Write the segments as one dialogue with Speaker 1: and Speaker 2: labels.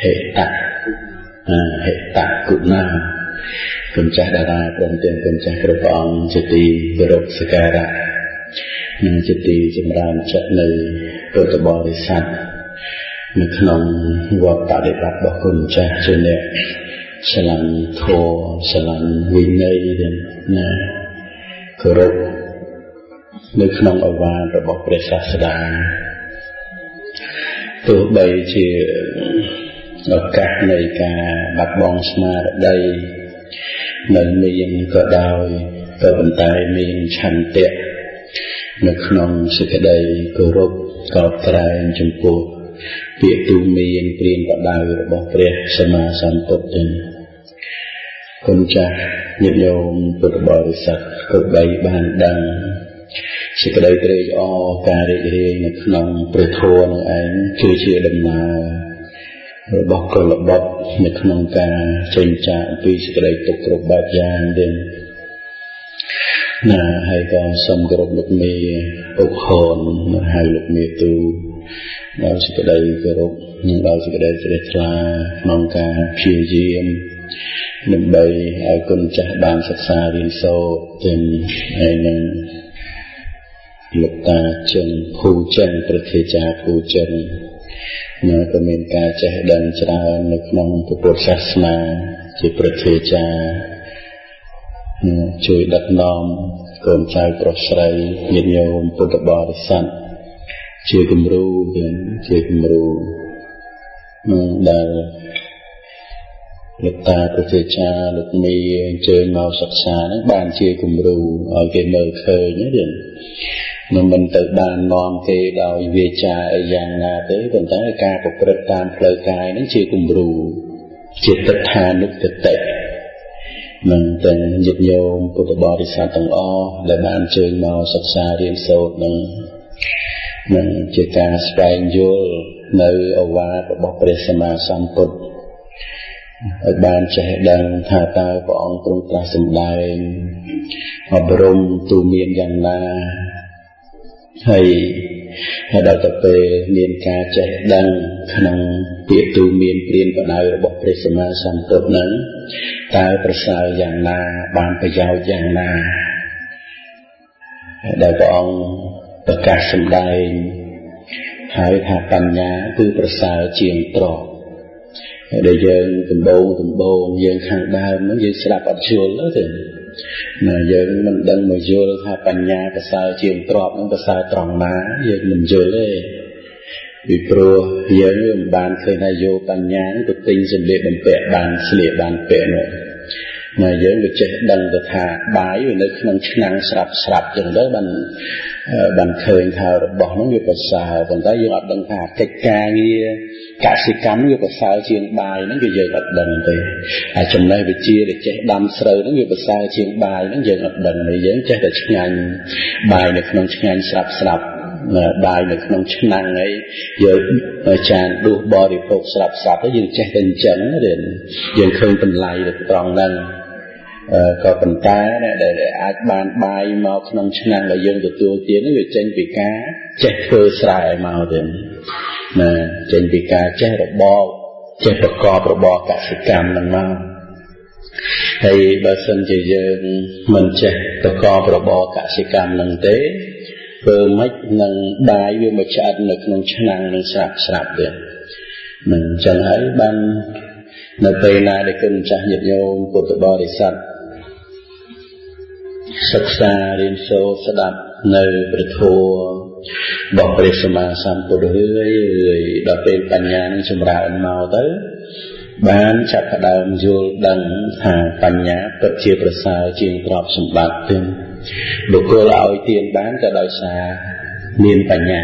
Speaker 1: hệ tạc cũng nào cùng cha đà ra cùng tiền cùng cha cơ bóng chỉ tì cơ độc sơ ca ra nhưng chỉ tì chìm ram chất nơi cơ tập bò đi sẵn nước nông hoặc tạo để bắt bọc cùng cha trên đẹp sẽ làm thô sẽ làm nguyên ngây cơ độc nước nông ở và tập bọc để sẵn sẵn đà tụi bây chỉ ở các nơi cả bạc bong sma ở đây nơi miền có đào có vận tải miền chăn tiệt nước nông sự cái đây cơ rốt có trai trong cuộc việc tu miền miền có đào ở bọc rệt sama sam tốt tình con cha nhịp nhôm của bò sạch có bảy bàn đằng sự cái đây trai o cà rì nước nông bơi thua nơi anh chưa chia đầm nào bọc cơ lập bọc nước nông ca trên trạm tuy sẽ đầy tục rộp bạc gian đến hay còn xong rộp lục mê ốc hồn hay lục mê tu đó sẽ đầy rộp nhưng đó sẽ đầy là nông ca phiêu diêm nằm bày ở con trả bàn sắc xa đến sâu trên hay nâng lục ta chân phu chânประเทศจาphu chân nhờ có mình ca trẻ đàn ra nước nông của Phật sát na chỉประเทศจาជួយដឹកនាំកូនចៅប្រុសស្រីញាតិញោមពុទ្ធបរិស័ទជាគំរូដែលលោកតាប្រទេសចាលោកមីអញ្ជើញមកសិក្សាហ្នឹងបានជាគំរូឲ្យគេមើលឃើញទេនឹងមិនទៅបាននាំគេដោយវាចាអីយ៉ាងណាទេប៉ុន្តែការប្រព្រឹត្តតាមផ្លូវកាយហ្នឹងជាគំរូជាទិដ្ឋានុគតិនឹងទាំងញាតិញោមពុទ្ធបរិស័ទទាំងអស់ដែលបានជើញមកសិក្សារៀនសូត្រនឹងជាការស្វែងយល់នៅឱវាទរបស់ព្រះសម្មាសម្ពុទ្ធឲ្យបានចេះដឹងថាតើព្រះអង្គទ្រង់ត្រាស់សម្ដែងអប់រំទូមានយ៉ាងណាហើយដល់ទៅពេលមានការចេះដឹងក្នុងពាក្យទូមានព្រានបដៅរបស់ព្រះសម្មាសម្ពុទ្ធនឹងតើប្រសើរយ៉ាងណាបានប្រយោជន៍យ៉ាងណាដែលព្រះអង្គប្រកាសសម្ដែងហើយថាបញ្ញាគឺប្រសើរជាងទ្រព្យដែលយើងដំបូងយើងខាងដើមហ្នឹងយើងស្ដាប់អត់យល់ទេយើងមិនដឹងមកយល់ថាបញ្ញាប្រសើរជាងទ្រព្យហ្នឹងប្រសើរត្រង់ណាយើងមិនយល់ទេពីព្រោះយើងមិនបានឃើញថាយកបញ្ញាហ្នឹងទៅទិញសម្លៀកបំពាក់បានស្លៀកបានពាក់នោះយើងក៏ចេះដឹងទៅថាបាយវានៅក្នុងឆ្នាំងស្រាប់ចឹងទៅបានឃើញថារបស់ហ្នឹងវាប្រសើរប៉ុន្តែយើងអត់ដឹងថាកិច្ចការងារកសិកម្មវាប្រសើរជាងបាយហ្នឹងគឺយើងអត់ដឹងទេហើយចំណេះវិជ្ជាដែលចេះដាំស្រូវហ្នឹងវាប្រសើរជាងបាយហ្នឹងយើងអត់ដឹងទេយើងចេះតែឆ្ងាញ់បាយនៅក្នុងឆ្ងាញ់ស្រាប់បាយនៅក្នុងឆ្នាំងអីយើងចានដួសបរិភោគស្រាប់ទៅយើងចេះតែអញ្ចឹងទេយើងឃើញតម្លៃទៅត្រង់ហ្នឹងក៏ប៉ុន្តែដែលអាចបានបាយមកក្នុងឆ្នាំងដែលយើងទទួលទាននេះវាចេញពីការចេះធ្វើស្រែមកទេចេញពីការចេះរបបចេះប្រកបរបរកសិកម្មហ្នឹងមកហើយបើសិនជាយើងមិនចេះប្រកបរបរកសិកម្មហ្នឹងទេធ្វើម៉េចនឹងបាយវាមកឆ្អិននៅក្នុងឆ្នាំងនឹងស្រាប់ទេនឹងអញ្ចឹងហើយបាននៅពេលណាដែលគុណចាស់ញាតិញោមពុទ្ធបរិស័ទសិក្សារៀនសូត្រស្ដាប់នៅព្រះធម៌របស់ព្រះសម្មាសម្ពុទ្ធរឿយដល់ពេលបញ្ញានឹងចម្រើនមកទៅបានចាប់ផ្ដើមយល់ដឹងថាបញ្ញាពិតជាប្រសើរជាងទ្រព្យសម្បត្តិទាំងបុគ្គលឲ្យទានបានក៏ដោយសារមានបញ្ញា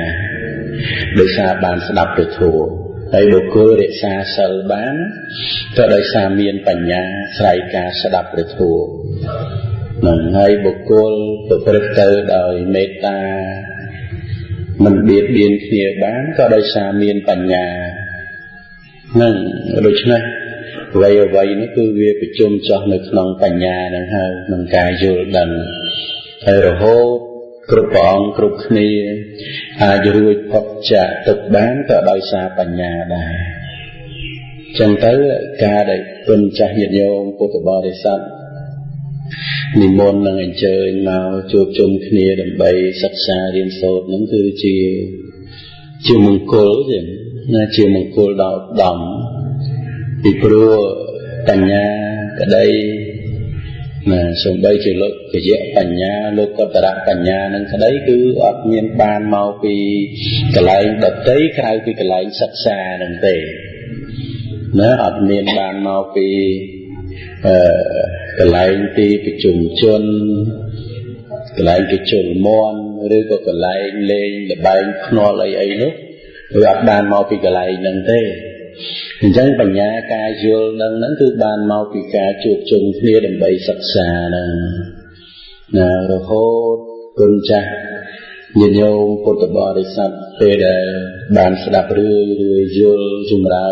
Speaker 1: ដោយសារបានស្ដាប់ព្រះធម៌ហើយបុគ្គលរក្សាសិលបានក៏ដោយសារមានបញ្ញាស្រ័យការស្ដាប់ព្រះធម៌នឹងហើយបុគ្គលប្រព្រឹត្តទៅដោយមេត្តាមិនបៀតបៀនគ្នាបានក៏ដោយសារមានបញ្ញានឹងដូច្នេះអ្វីនោះគឺវាប្រជុំចោះនៅក្នុងបញ្ញានឹងហើយក្នុងការយល់ដឹងហើយរហូតគ្រប់ព្រះអង្គគ្រប់គ្នាអាចរួចផុតចាកទុក្ខបានក៏ដោយសារបញ្ញាដែរ chẳng tới ca đầy tuần cha nhiệt nhôm của tụi bò để sẵn niệm môn là ngày chơi mau chụp chung kia đầm bay sắc xa điên sốt nắm tư chiều mừng cố gì na chiều mừng cố đạo đầm vì pro tành nhà ở đây mà sông bay chiều lúc cái dễ tành nhà lúc có tà đạp tành nhà nên cái đấy cứ ở miền ban mau vì cái lại đợt tới khai vì cái lại sắc xa đừng tệ nó ở miền ban mau vì cái lại đi bị trùng chôn cái lại cái chôn mòn rồi có cái lại lên là bay nó lại ấy lúc rồi ở ban mau vì cái lại đừng tệ hình dáng bằng nhà ca dương đang nắng từ ban mau vì ca chuột chung kia đầm bay sắc xa nè rồi hốt cơn cha nhìn nhau cô tập bò để sắp về để bàn sẽ đạp rươi dương dùng ra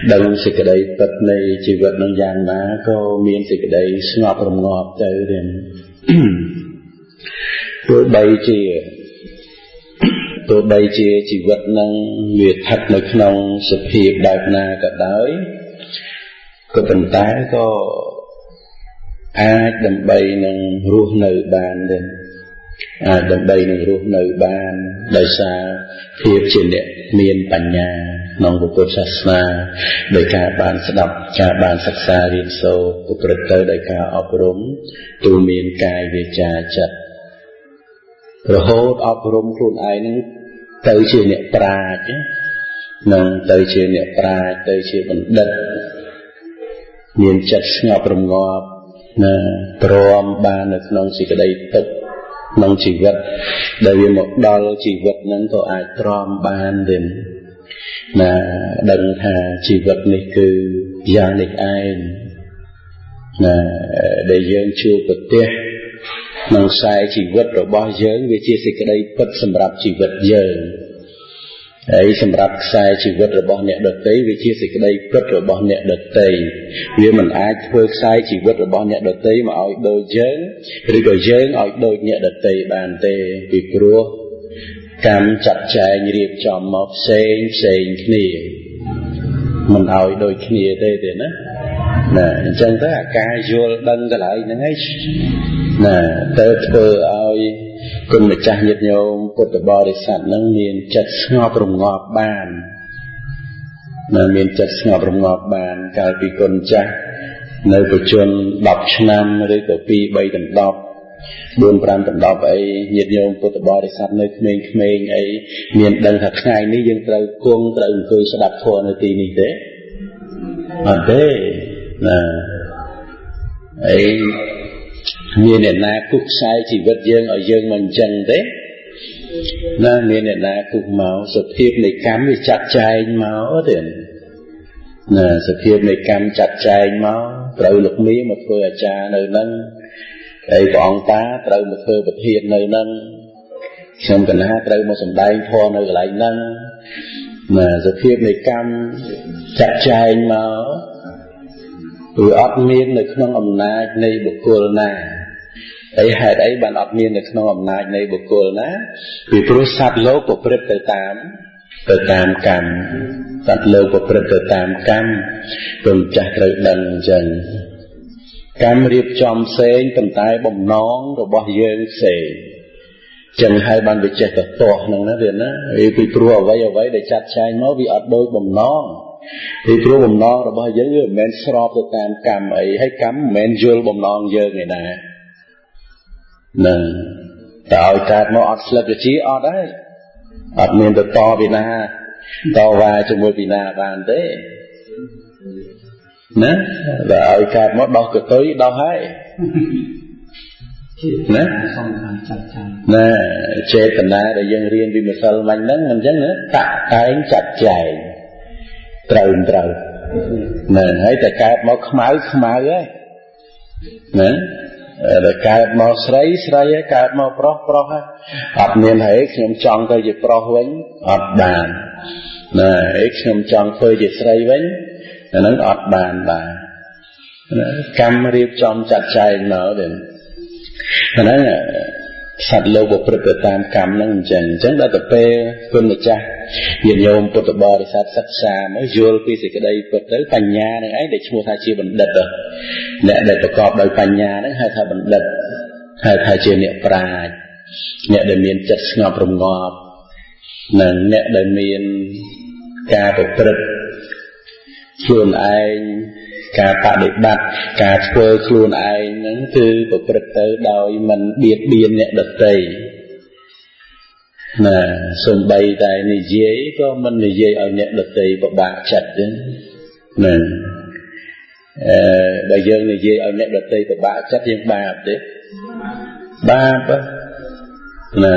Speaker 1: đừng sẽ cái đấy tật này chỉ vật nông gian má có miễn sẽ cái đấy ngọt rồng ngọt tới đến tôi bay chỉ vật năng nguyệt thật lực nông sụp hiệp đại na cả đới có tình tái có ai đầm bay năng ruột nơi bàn đến đầm bay năng ruột nơi bàn đời xa hiệp trên địa miền bản nhà nông của cô sát na đời cả bàn sẽ đọc cả bàn sắc xa riêng sâu của cực tới đời cả ọc rống tu miền cài về trà chật rồi hốt ọc rống khuôn ai năng tới chia niệm pra chứ nâng tới chia niệm pra tới chia bằng đất miền chất ngọt rồng ngọt nè prom ba nước nông chỉ cái đây tức nông chỉ vật đời vì một đo chỉ vật nâng có ai prom ban đến nè đừng thà chỉ vật này cứ gia này ai nè để dân chưa vật tiếc nông sai chỉ vật rồi bao giờ vì chia sẻ cái đây bất sầm rạp chỉ vật giờ ấy sầm rạp sai chỉ vật rồi bao nhẹ đợt tây vì chia sẻ cái đây bất rồi bao nhẹ đợt tây vì mình ai phơi sai chỉ vật rồi bao nhẹ đợt tây mà ở đôi dớn rồi dớn ở đôi nhẹ đợt tây bàn tê vì pro cam chặt chẽ nhịp chòm mọc sen kia mình ở đôi kia tê tê nữa nè chân tới là ca vô đăng cái lại nó ấy nè tới thơ ơi cùng là cha nhiệt nhôm của tụi bò để sẵn nâng miền chất ngọt rồng ngọt bàn nè miền chất ngọt rồng ngọt bàn cả vì con cha nơi của chuồn đọc năm rồi của pi bay tận đọc 4-5 tận đọc ấy nhiệt nhôm của tụi bò để sẵn nơi khmênh ấy miền đằng thật ngày ní dân trời cung trời cười sẽ đặt thua nơi tì ní thế ở thế nè ấy miền này na cục sai chỉ vật dương ở dương mình chân thế na miền này na cục máu sụp thiệp này cắm thì chặt chai máu thì nè sụp thiệp này cắm chặt chai máu trời lục mía một phơi ở cha nơi nâng đây bọn ta trời một phơi bật hiền nơi nâng xong cần ha trời một sầm đai thò nơi lại nâng nè sụp thiệp này cắm chặt chai máu từ ấp miên này không âm na này bực cô na ấy hai đấy bạn ấp miên này không âm na này bực cô na vì tôi sát lô của Phật từ tam cam sát lô của Phật từ tam cam cùng chặt từ đằng dần cam riệp chòm sen cầm tay bồng nón rồi bao dương sề chừng hai bạn bị chết từ to năng nó liền á vì tôi ở vậy để chặt chai nó vì ở đôi bồng nón thì tôi bầm non rồi bao giờ men srop từ tam cam ấy hay cắm men jewel bầm non giờ ngày này nè tạo cát nó ọt slap cho chí ọt đấy ọt miền từ to vì na to vài cho môi vì na bàn thế nè và ở cát nó đo cái tới đo hay nè nè chế tận na để dân riêng vì mình sao mạnh lắm mình chẳng nữa tạ cái chặt chày trời nè hãy tại cái máu khmau ấy nè rồi cái máu sấy ấy cái máu pro ha ập nên hãy nhom chọn cái gì pro vĩnh ập bàn nè hãy nhom chọn cái gì sấy vĩnh nó ập bàn bà cam riệp trong chặt chày nở đến nó សត្វលោកប្រព្រឹត្តទៅតាមកម្មហ្នឹងអញ្ចឹងដល់ទៅពេលគុណម្ចាស់ញាតិញោមពុទ្ធបរិស័ទសិក្សាមកយល់ពីសេចក្តីពិតទៅបញ្ញានឹងឯងដែលឈ្មោះថាជាបណ្ឌិតអ្នកដែលប្រកបដោយបញ្ញាហ្នឹងហៅថាបណ្ឌិតហៅថាជាអ្នកប្រាជ្ញអ្នកដែលមានចិត្តស្ងប់រងាប់និងអ្នកដែលមានការប្រព្រឹត្តខ្លួនឯងការបដិបត្តិការធ្វើខ្លួនឯងហ្នឹងគឺប្រព្រឹត្តទៅដោយមិនបៀតបៀនអ្នកដទៃណាសំបីតែនិយាយក៏មិននិយាយឲ្យអ្នកដទៃពិបាកចិត្តទេណាបើយើងនិយាយឲ្យអ្នកដទៃពិបាកចិត្តយើងបាបទេបាបណា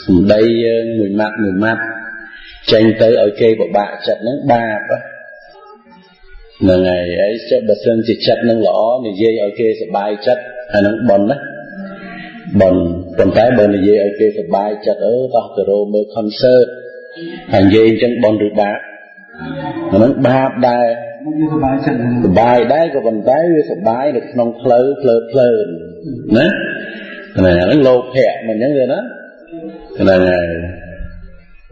Speaker 1: សំដីយើងមួយម៉ាត់ចេញទៅឲ្យគេពិបាកចិត្តហ្នឹងបាបហ្នឹងហើយចិត្តបើសិនជាចិត្តនឹងល្អនិយាយឲ្យគេសប្បាយចិត្តអាហ្នឹងបុណ្យណាបុណ្យប៉ុន្តែបើនិយាយឲ្យគេសប្បាយចិត្តតោះទៅរកមើល concert ហើយនិយាយអញ្ចឹងបុណ្យឬបាបអាហ្នឹងបាបដែរវាសប្បាយចិត្តសប្បាយដែរក៏ប៉ុន្តែវាសប្បាយនៅក្នុងផ្លូវភ្លើនណាហ្នឹងលោភៈមិនអញ្ចឹងទេណាហ្នឹងហើយ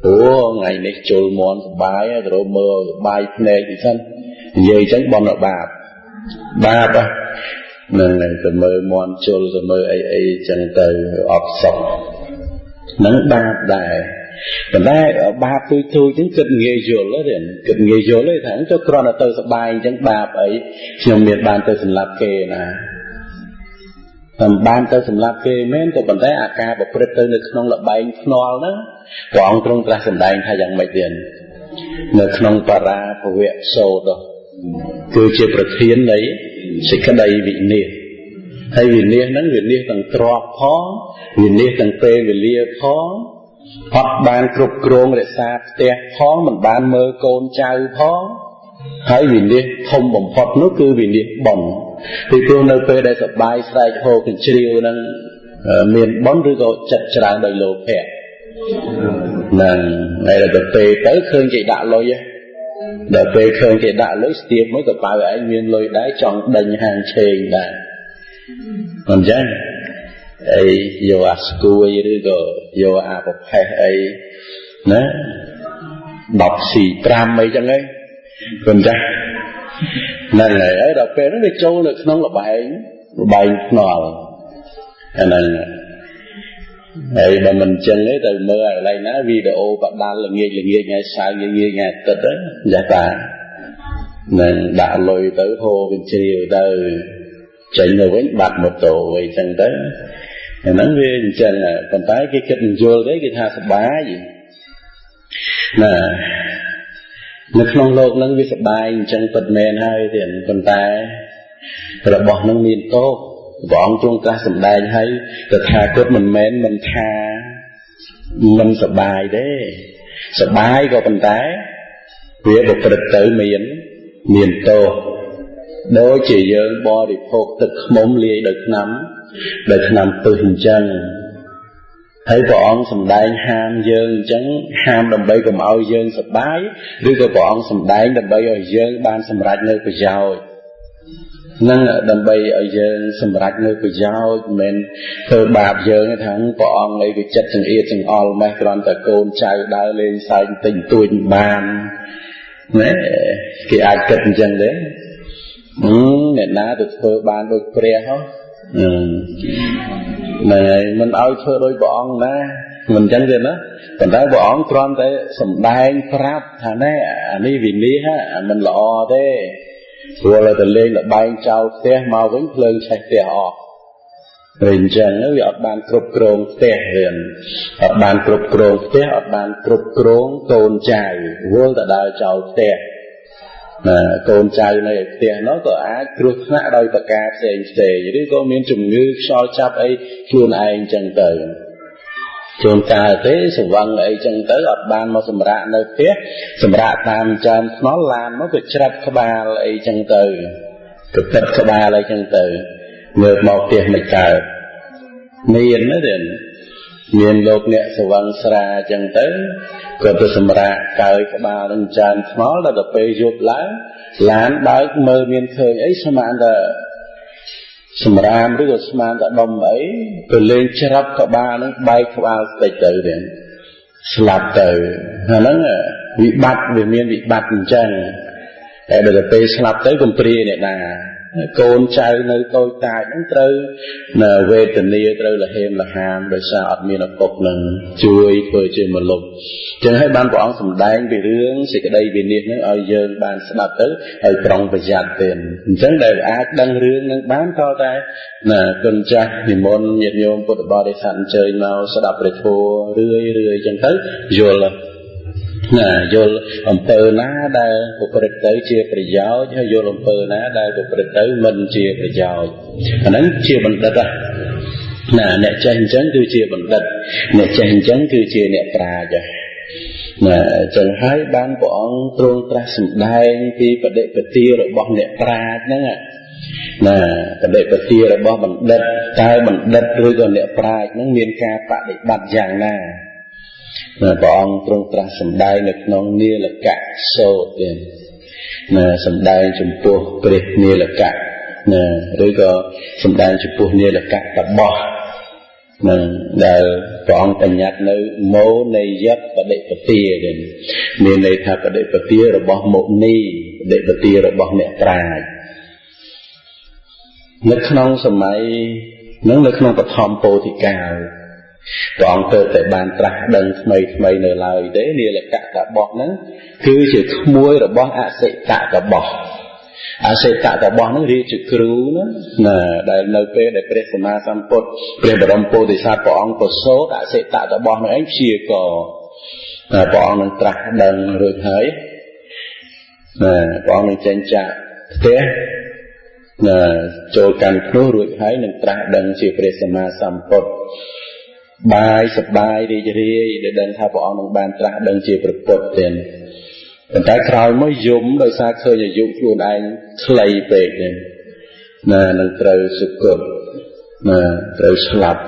Speaker 1: អូថ្ងៃនេះជុលមន់សប្បាយទៅរកមើលសប្បាយភ្នែកទីសិននិយាយអញ្ចឹងបន់បាបហ្នឹងហើយទៅមើលមន់ជុលទៅមើលអីអញ្ចឹងទៅអត់សុខហ្នឹងបាបដែរប៉ុន្តែបាបទួយហ្នឹងគិតងាយយល់ទេគិតងាយយល់ទេថាចុះគ្រាន់តែទៅសប្បាយអញ្ចឹងបាបអីខ្ញុំមានបានទៅសម្លាប់គេណាតាមបានទៅសម្លាប់គេមែនក៏ប៉ុន្តែអាការប្រព្រឹត្តទៅនៅក្នុងលបែងភ្នាល់ហ្នឹងព្រះអង្គទ្រង់ត្រាស់សម្ដែងថាយ៉ាងម៉េចទៀតនៅក្នុងបរាភវៈសោតគឺជាប្រធាននៃសេចក្តីវិនិច្ឆ័យហើយវិនិច្ឆ័យហ្នឹងវិនិច្ឆ័យទាំងទ្របផងវិនិច្ឆ័យទាំងពេលវេលាផងអត់បានគ្រប់គ្រងរក្សាផ្ទះផងមិនបានមើលកូនចៅផងហើយវិនិច្ឆ័យធំបំផុតនោះគឺវិនិច្ឆ័យបុណ្យពីព្រោះនៅពេលដែលសប្បាយស្រែកហូរកញ្ជ្រៀវហ្នឹងមានបុណ្យឬក៏ចិត្តច្រើនដោយលោភៈហ្នឹងហើយដល់ពេលទៅឃើញគេដាក់លុយដល់ពេលឃើញគេដាក់លុយស្ទាបមកកប៉ៅឯងមានលុយដែរចង់ដេញហាងឆេងដែរអញ្ចឹងអីយកអាស្គួយឬក៏យកអាប្រផេះអីណា10 C5 អីចឹងហីប៉ុន្តែហ្នឹងហើយដល់ពេលហ្នឹងវាចូលនៅក្នុងលបែងភ្នាល់អាហ្នឹងហើយបើមិនចឹងទេទៅមើលកន្លែងណាវីដេអូបដាល់ល្ងាចថ្ងៃសៅរ៍ល្ងាចថ្ងៃអាទិត្យហ្នឹងចាស់តានឹងដាក់លុយទៅហូរកញ្ជ្រៀវទៅចេញទៅវិញបាត់ម៉ូតូអីចឹងទៅអាហ្នឹងវាអញ្ចឹងប៉ុន្តែគេគិតមិនយល់ទេគេថាសប្បាយណានៅក្នុងโลกហ្នឹងវាសប្បាយអញ្ចឹងពិតមែនហើយទេប៉ុន្តែរបស់ហ្នឹងមានទោសព្រះអង្គទ្រង់ត្រាស់សម្ដែងហើយតថាគតមិនមែនមិនថាមិនសប្បាយទេសប្បាយក៏ប៉ុន្តែវាប្រព្រឹត្តទៅមានទោសដូចជាយើងបរិភោគទឹកឃ្មុំលាយដោយថ្នាំពិសអញ្ចឹងហើយព្រះអង្គសម្ដែងហាមយើងអញ្ចឹងហាមដើម្បីកុំឲ្យយើងសប្បាយឬក៏ព្រះអង្គសម្ដែងដើម្បីឲ្យយើងបានសម្រេចនៅប្រយោជន៍នឹងដើម្បីឲ្យយើងសម្រេចនៅប្រយោជន៍មិនមែនធ្វើបាបយើងទេថាព្រះអង្គអីវាចិត្តចង្អៀតចង្អល់ម៉េះគ្រាន់តែកូនចៅដើរលេងសើចទិញទួចបានណាគេអាចគិតអញ្ចឹងទេអ្នកណាទៅធ្វើបានដូចព្រះហ៎មិនឲ្យធ្វើដូចព្រះអង្គណាមិនអញ្ចឹងទេណាប៉ុន្តែព្រះអង្គគ្រាន់តែសម្ដែងប្រាប់ថាណែអានេះវិនិច្ឆ័យមិនល្អទេព្រោះតែទៅលេងលបែងចោលផ្ទះមកវិញភ្លើងឆេះផ្ទះអស់ហើយអញ្ចឹងវាអត់បានគ្រប់គ្រងផ្ទះវាអត់បានគ្រប់គ្រងផ្ទះអត់បានគ្រប់គ្រងកូនចៅវល់តែដើរចោលផ្ទះកូនចៅនៅឯផ្ទះនោះក៏អាចគ្រោះថ្នាក់ដោយប្រការផ្សេងឬក៏មានជំងឺខ្យល់ចាប់អីខ្លួនឯងអញ្ចឹងទៅជួនកាលទេសង្វឹងអីចឹងទៅអត់បានមកសម្រាកនៅផ្ទះសម្រាកតាមចានថ្នល់ឡានមកក៏ច្រាប់ក្បាលអីចឹងទៅក៏ពិតក្បាលអីចឹងទៅមើលមកផ្ទះមិនកើតមានទេមានលោកអ្នកសវឹងស្រាចឹងទៅក៏ទៅសម្រាកកើយក្បាលនឹងចានថ្នល់ដល់ទៅពេលយប់ឡើងឡានបើកមើលមានឃើញអីស្មានតែ សម្រាមឬក៏ស្មានតែដុំអីទៅលេងច្រាប់ក្បាលហ្នឹងបែកក្បាលស្ទេចទៅទៀតស្លាប់ទៅហ្នឹងវិបត្តិវាមានវិបត្តិអញ្ចឹងតែដល់ពេលស្លាប់ទៅកំព្រាអ្នកណាកូនចៅនៅតូចតាចហ្នឹងត្រូវវេទនាត្រូវលហេមលហាមដោយសារអត់មានឪពុកនឹងជួយធ្វើជាមលុបអញ្ចឹងហើយបានព្រះអង្គសម្ដែងពីរឿងសេចក្តីវិនិច្ឆ័យហ្នឹងឲ្យយើងបានស្ដាប់ទៅឲ្យប្រុងប្រយ័ត្នទៀតអញ្ចឹងដែលអាចដឹងរឿងហ្នឹងបានក៏តែគុណចាស់និមន្តញាតិញោមពុទ្ធបរិស័ទអញ្ជើញមកស្ដាប់ព្រះធម៌រឿយអញ្ចឹងទៅយល់យល់អំពើណាដែលប្រព្រឹត្តទៅជាប្រយោជន៍ហើយយល់អំពើណាដែលប្រព្រឹត្តទៅមិនជាប្រយោជន៍អាហ្នឹងជាបណ្ឌិតអ្នកចេះអញ្ចឹងគឺជាបណ្ឌិតអ្នកចេះអញ្ចឹងគឺជាអ្នកប្រាជ្ញអញ្ចឹងហើយបានព្រះអង្គទ្រង់ត្រាស់សម្ដែងពីបដិបទារបស់អ្នកប្រាជ្ញហ្នឹងបដិបទារបស់បណ្ឌិតតើបណ្ឌិតឬក៏អ្នកប្រាជ្ញហ្នឹងមានការបដិបត្តិយ៉ាងណាព្រះអង្គទ្រង់ត្រាស់សម្ដែងនៅក្នុងនីលកៈសូត្រទៀតសម្ដែងចំពោះព្រះនីលកៈឬក៏សម្ដែងចំពោះនីលកៈតបោះនឹងដែលព្រះអង្គបញ្ញត្តិនៅមោនៃយៈបដិបទាទៀតមានន័យថាបដិបទារបស់មុនីបដិបទារបស់អ្នកប្រាជ្ញនៅក្នុងសម័យនឹងនៅក្នុងបឋមពោធិកាលព្រះអង្គទៅតែបានត្រាស់ដឹងថ្មីនៅឡើយទេនីលកៈតបោះហ្នឹងគឺជាក្មួយរបស់អសិតតបោះអសិតតបោះហ្នឹងរៀបជាគ្រូណាដែលនៅពេលដែលព្រះសម្មាសម្ពុទ្ធព្រះបរមពោធិសត្វព្រះអង្គប្រសូតអសិតតបោះហ្នឹងឯងព្យាករព្រះអង្គនឹងត្រាស់ដឹងរួចហើយព្រះអង្គនឹងចេញចាកផ្ទះចូលកាន់ភ្នោះរួចហើយនឹងត្រាស់ដឹងជាព្រះសម្មាសម្ពុទ្ធបាយសប្បាយរីករាយដែលដឹងថាព្រះអង្គនឹងបានត្រាស់ដឹងជាព្រះពុទ្ធទៀតប៉ុន្តែក្រោយមកយំដោយសារឃើញអាយុខ្លួនឯងខ្លីពេកទៀតនឹងត្រូវសុគតត្រូវស្លាប់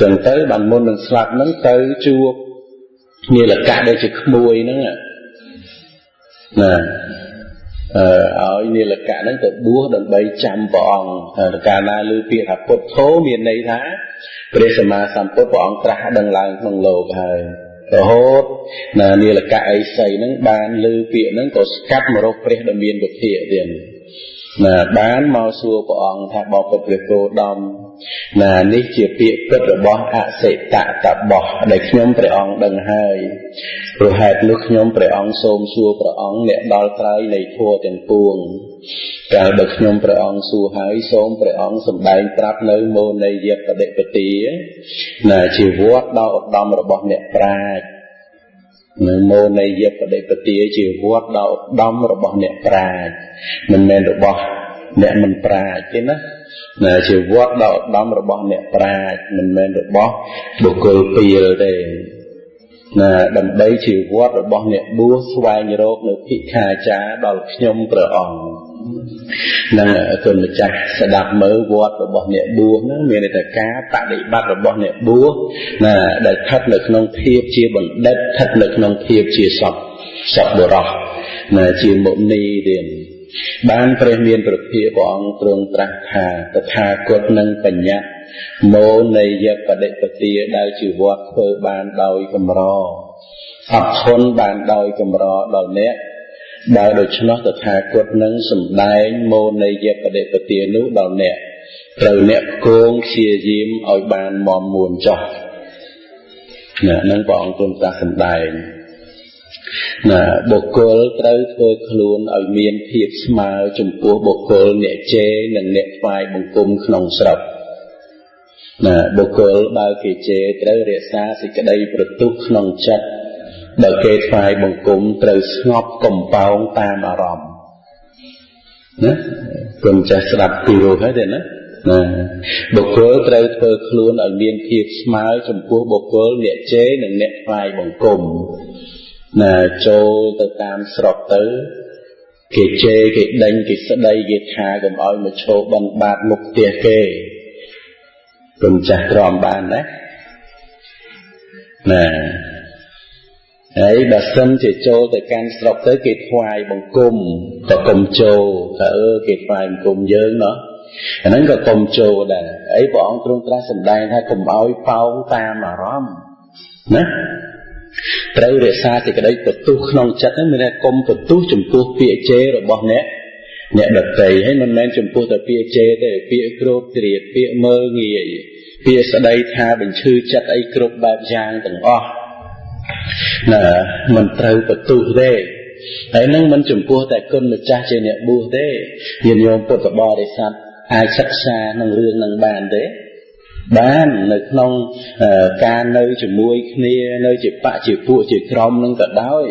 Speaker 1: ចឹងទៅបានមុននឹងស្លាប់ហ្នឹងទៅជួបនីលកៈដែលជាក្មួយហ្នឹងឲ្យនីលកៈហ្នឹងទៅបួសដើម្បីចាំព្រះអង្គកាលណាឮពាក្យថាពុទ្ធោមានន័យថាព្រះសម្មាសម្ពុទ្ធព្រះអង្គត្រាស់ដឹងឡើងក្នុងលោកហើយរហូតនីលកៈអេសីហ្នឹងបានឮពាក្យហ្នឹងក៏ស្កាត់មករកព្រះដ៏មានវិភាកទៀតបានមកសួរព្រះអង្គថាបបិទ្ធព្រះគោដមនេះជាពាក្យពិតរបស់អសិតតបោះដែលខ្ញុំព្រះអង្គដឹងហើយព្រោះហេតុនោះខ្ញុំព្រះអង្គសូមសួរព្រះអង្គអ្នកដល់ក្រោយនៃធម៌ទាំងពួងកាលបើខ្ញុំព្រះអង្គសួរហើយសូមព្រះអង្គសម្ដែងប្រាប់នៅមោនីយបដិបទាជាវត្តដ៏ឧត្តមរបស់អ្នកប្រាជ្ញនៅមោនីយបដិបទាជាវត្តដ៏ឧត្តមរបស់អ្នកប្រាជ្ញមិនមែនរបស់អ្នកមិនប្រាជ្ញទេណាជាវត្តដ៏ឧត្តមរបស់អ្នកប្រាជ្ញមិនមែនរបស់បុគ្គលពីលទេដើម្បីជាវត្តរបស់អ្នកបួសស្វែងរកនៅភិក្ខាចារដល់ខ្ញុំព្រះអង្គនឹងគុណម្ចាស់ស្ដាប់មើលវត្តរបស់អ្នកបួសហ្នឹងមានន័យថាការបដិបត្តិរបស់អ្នកបួសដែលស្ថិតនៅក្នុងភាពជាបណ្ឌិតស្ថិតនៅក្នុងភាពជាសពបុរសជាមុនីទៀតបានព្រះមានព្រះភិក្ខព្រះអង្គទ្រង់ត្រាស់ថាតថាគតនឹងបញ្ញត្តិមោនីយបដិបទាដែលជាវត្តធ្វើបានដោយកម្រអត់ធន់បានដោយកម្រដល់អ្នកបើដូច្នោះតថាគតនឹងសម្ដែងមោនីយបដិបទានោះដល់អ្នកត្រូវអ្នកគងព្យាយាមឲ្យបានមមមួនចោះនឹងព្រះអង្គទ្រង់ត្រាស់សម្ដែងបុគ្គលត្រូវធ្វើខ្លួនឲ្យមានភាពស្មើចំពោះបុគ្គលអ្នកជេរនិងអ្នកថ្វាយបង្គំក្នុងស្រុកបុគ្គលបើគេជេរត្រូវរក្សាសេចក្តីប្រទុះក្នុងចិត្តបើគេថ្វាយបង្គំត្រូវស្ងប់កំប៉ោងតាមអារម្មណ៍គុណចាស់ស្ដាប់ពីរោះហើយទេណាបុគ្គលត្រូវធ្វើខ្លួនឲ្យមានភាពស្មើចំពោះបុគ្គលអ្នកជេរនិងអ្នកថ្វាយបង្គំចូលទៅតាមស្រុកទៅគេជេរគេដេញគេស្ដីគេថាកុំឲ្យមកឈោបិណ្ឌបាតមុខផ្ទះគេគុណចាស់ទ្រាំបានណាហើយបើសិនជាចូលទៅកាន់ស្រុកទៅគេថ្វាយបង្គំក៏កុំចូលថាគេថ្វាយបង្គំយើងណោះ អាហ្នឹងក៏កុំចូលដែរអីព្រះអង្គទ្រង់ត្រាស់សម្ដែងថាកុំឲ្យប៉ោងតាមអារម្មណ៍ណាត្រូវរក្សាសេចក្តីបន្ទោសក្នុងចិត្តហ្នឹងមានតែកុំបន្ទោសចំពោះពាក្យជេររបស់អ្នកដតីហើយមិនមែនចំពោះតែពាក្យជេរទេពាក្យក្រោបគ្រាតពាក្យមើលងាយពាក្យស្ដីថាបញ្ឈឺចិត្តអីគ្រប់បែបយ៉ាងទាំងអស់ណាមិនត្រូវបន្ទោសទេហើយនឹងមិនចំពោះតែគុណម្ចាស់ជាអ្នកបួសទេញាតិញោមពុទ្ធបរិស័ទអាចសិក្សានឹងរឿងនឹងបានទេបាននៅក្នុងការនៅជាមួយគ្នានៅជាបច្ចជាពួកជាក្រុមនឹងក៏ដោយ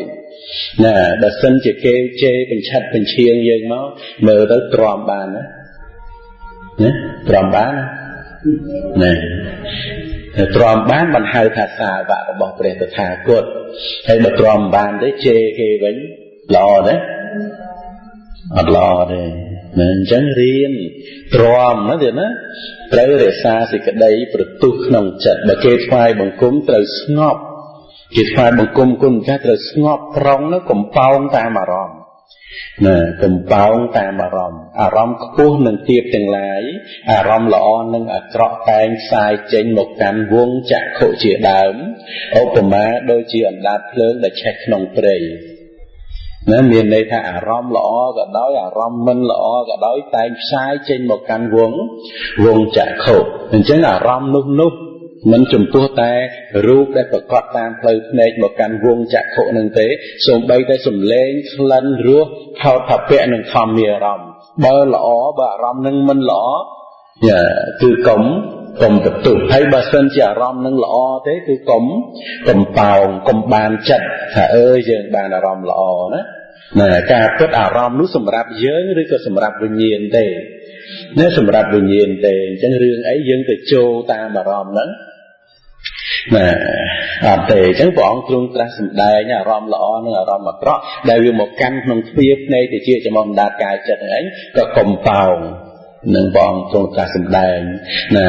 Speaker 1: ណាបើសិនជាគេជេរបញ្ឆិតបញ្ឈៀងយើងមកមើលទៅទ្រាំបានណាទ្រាំបានណាទ្រាំបានមិនហៅថាសាវករបស់ព្រះតថាគតហើយបើទ្រាំបានទេជេរគេវិញល្អទេអត់ល្អទេណាអញ្ចឹងរៀនទ្រាំណាទៀតណាត្រូវរក្សាសេចក្តីប្រទុះក្នុងចិត្តបើគេថ្វាយបង្គំត្រូវស្ងប់គេថ្វាយបង្គំគុណម្ចាស់ត្រូវស្ងប់ប្រងនោះកុំប៉ោងតាមអារម្មណ៍ណាកុំប៉ោងតាមអារម្មណ៍ខ្ពស់នឹងទាបទាំងឡាយអារម្មណ៍ល្អនឹងអាក្រក់តែងផ្សាយចេញមកកាន់វងចក្ខុជាដើមឧបមាដូចជាអណ្ដាតភ្លើងដែលឆេះក្នុងព្រៃណាមានន័យថាអារម្មណ៍ល្អក៏ដោយអារម្មណ៍មិនល្អក៏ដោយតែងផ្សាយចេញមកកាន់វងចក្ខុអញ្ចឹងអារម្មណ៍នោះមិនចំពោះតែរូបដែលប្រកបតាមផ្លូវភ្នែកមកកាន់វងចក្ខុនឹងទេសូម្បីតែសំឡេងក្លិនរសថោថពៈនិងធម្មអារម្មណ៍បើល្អបើអារម្មណ៍នឹងមិនល្អគឺកុំបន្ទោសហើយបើសិនជាអារម្មណ៍នឹងល្អទេគឺកុំប៉ោងកុំបានចិត្តថាយើងបានអារម្មណ៍ល្អណាការពិតអារម្មណ៍នោះសម្រាប់យើងឬក៏សម្រាប់វិញ្ញាណទេណាសម្រាប់វិញ្ញាណទេអញ្ចឹងរឿងអីយើងទៅចូលតាមអារម្មណ៍ហ្នឹងណាអត់ទេអញ្ចឹងព្រះអង្គទ្រង់ត្រាស់សម្ដែងអារម្មណ៍ល្អនិងអារម្មណ៍អាក្រក់ដែលវាមកកាន់ក្នុងទ្វារភ្នែកទៅជាចំអណ្ដាតកាយចិត្តហ្នឹងឯងក៏កុំប៉ោងនឹងព្រះអង្គទ្រង់ត្រាស់សម្ដែងណា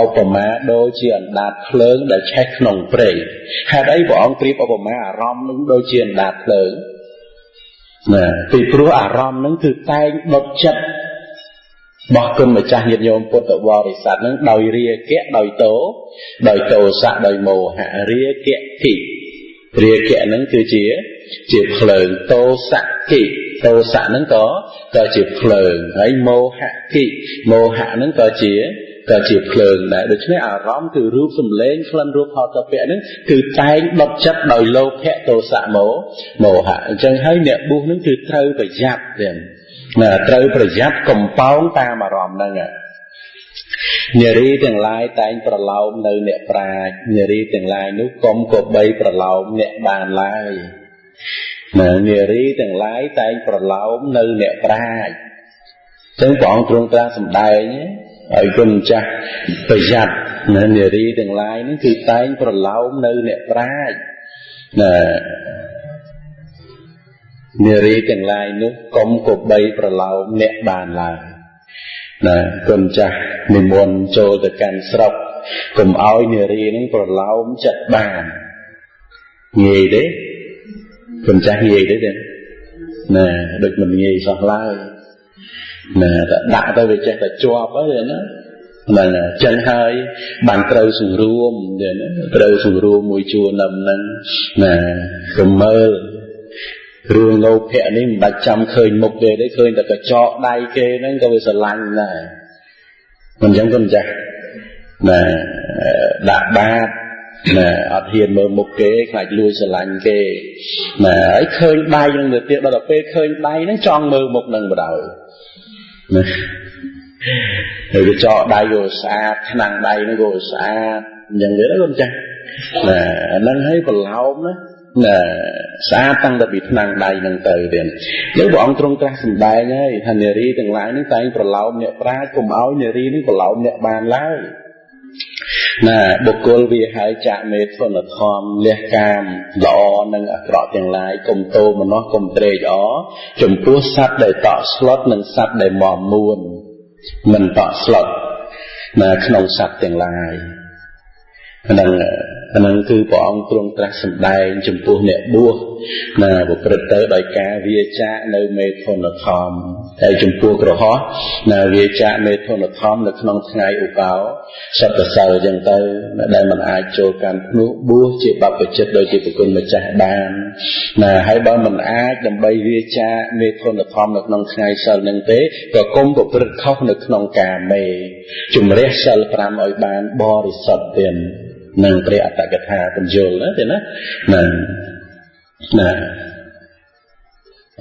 Speaker 1: ឧបមាដូចជាអណ្ដាតភ្លើងដែលឆេះក្នុងព្រៃហេតុអីព្រះអង្គប្រៀបឧបមាអារម្មណ៍នឹងដូចជាអណ្ដាតភ្លើងណាពីព្រោះអារម្មណ៍នឹងគឺតែងដុតចិត្តរបស់គុណម្ចាស់ញាតិញោមពុទ្ធបរិស័ទនឹងដោយរាគៈដោយទោសៈដោយមោហៈរាគៈគិរាគៈនឹងគឺជាភ្លើងទោសៈគិទោសៈនឹងក៏ជាភ្លើងហើយមោហៈគិមោហៈនឹងក៏ជាភ្លើងដែរដូច្នេះអារម្មណ៍គឺរូបសម្លេងក្លិនរសផោតពៈនឹងគឺតែងដុតចិត្តដោយលោភៈទោសៈមោហៈអញ្ចឹងហើយអ្នកបួសនឹងគឺត្រូវប្រយ័ត្នទៀតណាត្រូវប្រយ័ត្នកំប៉ោងតាមអារម្មណ៍ហ្នឹងនារីទាំងឡាយតែងប្រឡោមនៅអ្នកប្រាជ្ញនារីទាំងឡាយនោះកុំគប្បីប្រឡោមអ្នកបានឡើយណានារីទាំងឡាយតែងប្រឡោមនៅអ្នកប្រាជ្ញចឹងព្រះអង្គទ្រង់ត្រាស់សម្ដែងឲ្យគុណម្ចាស់ប្រយ័ត្នណានារីទាំងឡាយនោះគឺតែងប្រឡោមនៅអ្នកប្រាជ្ញណានារីទាំងឡាយនោះកុំគប្បីប្រឡោមអ្នកបានឡើយណាគុណចាស់និមន្តចូលទៅកាន់ស្រុកកុំឲ្យនារីនឹងប្រឡោមចិត្តបានងាយទេគុណចាស់ងាយទេណាដូចមិនងាយសោះឡើយណាតែដាក់ទៅវាចេះតែជាប់ហើយណាហ្នឹងចឹងហើយបានត្រូវសង្រួមណាត្រូវសង្រួមមួយជួរហ្នឹងណាកុំមើលរឿងលោភៈនេះមិនបាច់ចាំឃើញមុខទេឃើញតែកញ្ចក់ដៃគេហ្នឹងក៏វាស្រឡាញ់ដែរមិនចឹងគុណចាស់ណាដាក់បាតណាអត់ហ៊ានមើលមុខគេខ្លាចលួចស្រឡាញ់គេណាហើយឃើញដៃហ្នឹងទៅទៀតដល់ពេលឃើញដៃហ្នឹងចង់មើលមុខហ្នឹងបដ ாய் ណាហើយកញ្ចក់ដៃក៏ស្អាតថ្នាំងដៃហ្នឹងក៏ស្អាតអញ្ចឹងទេគុណចាស់ណាអាហ្នឹងឲ្យប្រឡោមណាស្អាតតាំងតែពីថ្នាំងដៃនឹងទៅទៀតយើងព្រះអង្គទ្រង់ត្រាស់សម្ដែងហើយថានារីទាំងឡាយនឹងតែងប្រឡោមអ្នកប្រាជ្ញកុំឲ្យនារីនឹងប្រឡោមអ្នកបានឡើយណាបុគ្គលវាហើយចាក់មេធនធម្មលះកាមល្អនិងអាក្រក់ទាំងឡាយកុំតោមនោះកុំត្រេកអរចំពោះសត្វដែលតក់ស្លុតនិងសត្វដែលមមួនមិនតក់ស្លុតណាក្នុងសត្វទាំងឡាយហ្នឹង năng cứ bỏ ông trung tra sầm đai chấm pua nẹt bua là bộ phật tới đòi cá vía cha nơi mê thôn ở thom tại chấm pua cờ hó là vía cha mê thôn ở thom được non ngày u cáo sắp tới sau dần tới đây mình ai cho can nụ bua chỉ bắp về chất đôi chỉ của con mà cha đàn là hãy bao mình ai đầm bay vía cha mê thôn ở thom được non ngày sau nâng tế và công bộ phật khóc được non cà mê chùm rét sau pram ở bàn bo rồi sập tiền năng pre atakatha penjol thế nè nè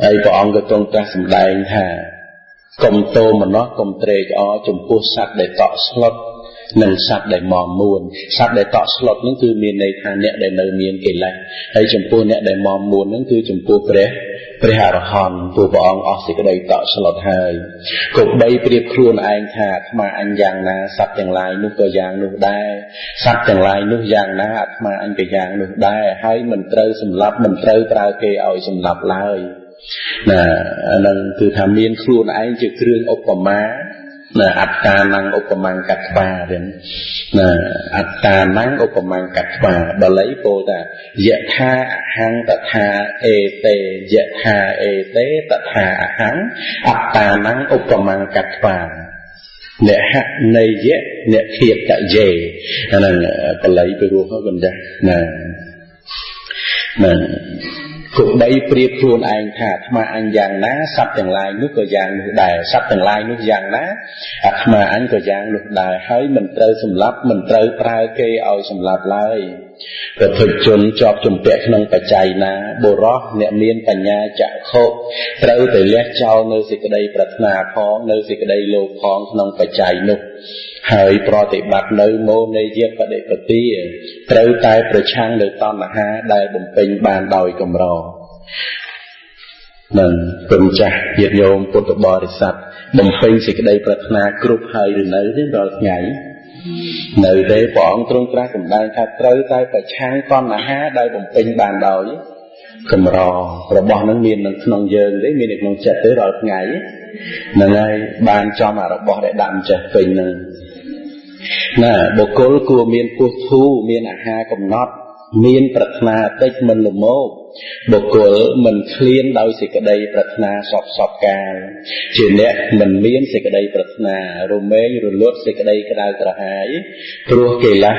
Speaker 1: ai bỏ ông cái tôn tra sầm đai thà công tô mà nó công tre cho chùm pua sắt để tọ slot nâng sắt để mò muôn sắt để tọ slot những cứ miền này thà nẹt để nơi miền kể lại hay chùm pua nẹt để mò muôn những cứ chùm pua pre hà hòn pua bỏ ông ở xí cái đây tọ slot hai cục bay pre khuôn anh thà mà anh giang na sắt chẳng lại nút cơ giang nút đai sắt chẳng lại nút giang na mà anh cái giang nút đai hay mình trơ sầm lấp mình trơ trao kê ở sầm lấp lại nè năng từ tham miên khuôn anh chữ kêu opama nè atta năng opamang cắt ba đến nè atta năng opamang cắt ba bà lấy cô ta dạ tha hang ta tha e te dạ tha e te ta tha hang atta năng opamang cắt ba nè hát này dạ nè thiệt cả dề nè bà lấy cái ruột nó gần đây nè nè cuộc đây priệp khuôn anh thà mà anh giang ná sắp chẳng lại nước cờ giang nước đài sắp chẳng lại nước giang ná mà anh cờ giang nước đài hãy mình trơ sầm lấp mình trơ prai kê ao sầm lấp lại và thực chun chọc chùm tẹt nông phải chạy ná bồ rót nẹm miên cả nhà chạ khô trơ từ lét trao nơi gì cái đây bật nà phó nơi gì cái đây lô phong nông phải chạy nục hơi pro tị bạc nơi mô nơi giết và đệ vật tí trâu tay pro trang nơi ton là ha đại bụng bình bàn đòi cầm rò nâng tuần trả diệt nhôm bột bò để sạch bụng bình thì cái đây bật na group hơi rồi nơi đến rồi nhảy nơi đây bỏ ông trung tra cầm đai thà trâu tay pro trang con là ha đại bụng bình bàn đòi cầm rò rồi bỏ nâng miền nâng nông dơn đấy miền được nông chặt tới rồi nhảy nâng ai bàn cho mà rồi bỏ để đạm chặt bình nâng nè bộ cố của miền phù thu miền ha cầm nót miền Pratna tích mình là mô bộ cố mình clean đôi sự cái đây Pratna sọp sọp ca chỉ nè mình miền sự cái đây Pratna rồi mấy rồi lót sự cái đây cái đau cả hai rồi kể là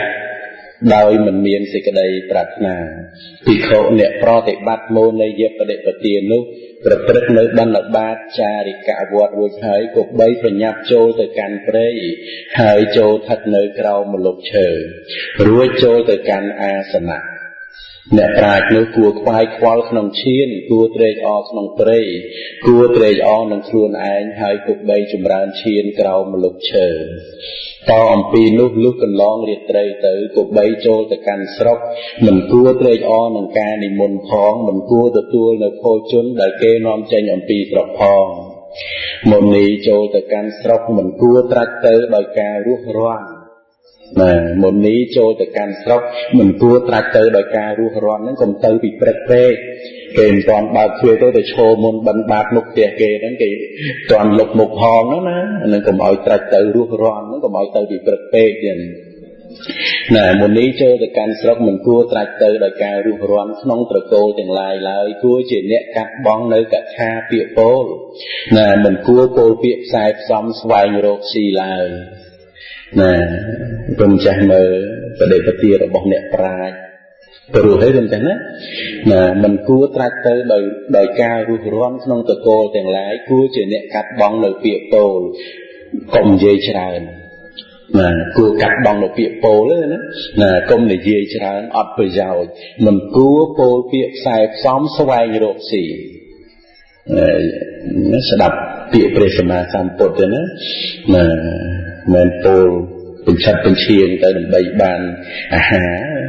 Speaker 1: đôi mình miền sự cái đây Pratna thì khổ nè pro tệ bát môn này dẹp và đệ vật tiền lúcประพฤติในบรรดาจาริกาวดวุฒิหายกบใบประยับโจแต่การเปรย์หายโจทัดเนยเรามาลบเชยรู้โจแต่การอาสนะเนี่ยปราดเนื้อกลัวควายควาลขนมเชียนกลัวเตรอขนมเปรย์กลัวเตรอนังครูนไอหายกบใบจุมรานเชียนเรามาลบเชยตอนปีนุกลุกกันร้องเรียดเตรเต๋อกบใบโจแต่การสรบมันกลัวเตรอนังกาในมนพ้องมันกลัวตัวในโพจุนได้เกนอมใจอันปีตรพองมนนี้โจแต่การสรบมันกลัวตรักเต๋อโดยการรุกร้อนมนนี้โจแต่การสรบมันกลัวตรักเต๋อโดยการรุกร้อนนั้นก็เต๋อปีเปรตเป้เกณฑ์ตอนบาดเจ็บตัวแต่โชว์มนบันบาดมุกเตียเกนั่นเกตอนหลบมุกหองนั่นก็เอาตรักเต๋อรุกร้อนนั่นก็เอาเต๋อปีเปรตเป้อย่างน่ะมนนี้โจแต่การสรบมันกลัวตรักเต๋อโดยการรุกร้อนน้องตะโกแต่งลายลายกลัวเจียเนี่ยกัดบ้องเนื้อกัดคาเปียโป้น่ะมันกลัวโปเปียสายซ้อมสวายโรคซีลายน่ะเป็นใจเมื่อประเดี๋ยวประเดี๋ยวบอกเนี่ยปลายแต่รู้ให้เป็นจังนะน่ะมันกลัวตรักเต๋อโดยการรุกร้อนน้องตะโกแต่งลายกลัวเจียเนี่ยกัดบ้องเนื้อเปียโป้กลมเยชราน่ะกูกัดบองเราเปียโปเลยนะน่ะก้มในเยี่ยชราอัดไปยาวมันกูโปเปียสายซ้อมสวายโรคสีนั่นสดับเปียเปรสมาสามปดเลยนะน่ะเหมือนโปเป็นชัดเป็นเชียงแต่ใบบานอาหาร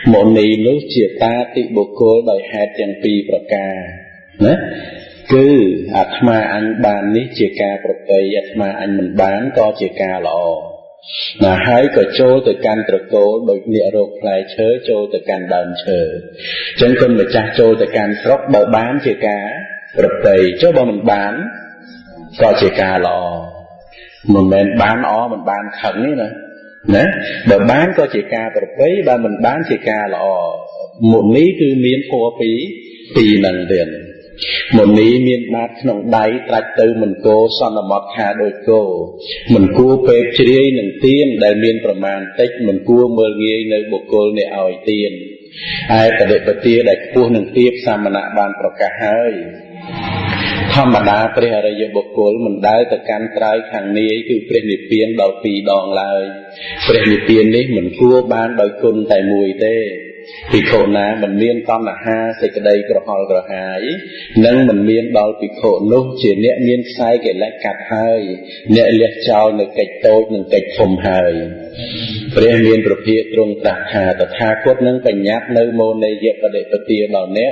Speaker 1: โมนีนุเจียตาติบุโกลโดยแฮตยังปีประกานะคืออาตมาอันบานนี้เจกาประเกยอาตมาอันมันบานก็เจกาหล่อน่ะให้ก็โจแต่การตะโกโดยเนรกพลายเชยโจแต่การเดินเชยจนคนมาจากโจแต่การสรบเบาบานเจกาประเกยโจบ่มันบานก็เจกาหล่อมันเป็นบานมันบานขังนี่นะ ណាបើបានក៏ជាការប្រពៃបើមិនបានជាការល្អមុននេះគឺមានធម៌ពីនឹងទៀតមុននេះមានបាតក្នុងដៃត្រាច់ទៅមិនគោសន្មតខាដូចគោមិនគួរពេបជ្រាយនឹងទៀនដែលមានប្រមាណតិចមិនគួរមើលងាយនៅបុគ្គលអ្នកឲ្យទៀនឯបដិបទាដែលខ្ពស់នឹងទៀបសាមណៈបានប្រកាសហើយធម្មតាព្រះអរិយបុគ្គលមិនដែលទៅកាន់ត្រើយខាងនាយគឺព្រះនិព្វានដល់2ដងឡើយព្រះនិព្វាននេះមិនគួរបានដោយគុណតែមួយទេភិក្ខុណាមិនមានតណ្ហាសេចក្តីក្រហល់ក្រហាយនិងមិនមានដល់ភិក្ខុនោះជាអ្នកមានខ្សែកិលេសកាត់ហើយអ្នកលះចោលនៅកិច្ចតូចនិងកិច្ចធំហើយព្រះមានប្រភាកទ្រង់ត្រាស់ថាតថាគតនឹងបញ្ញត្តិនៅមោនេយបដិបទាដល់អ្នក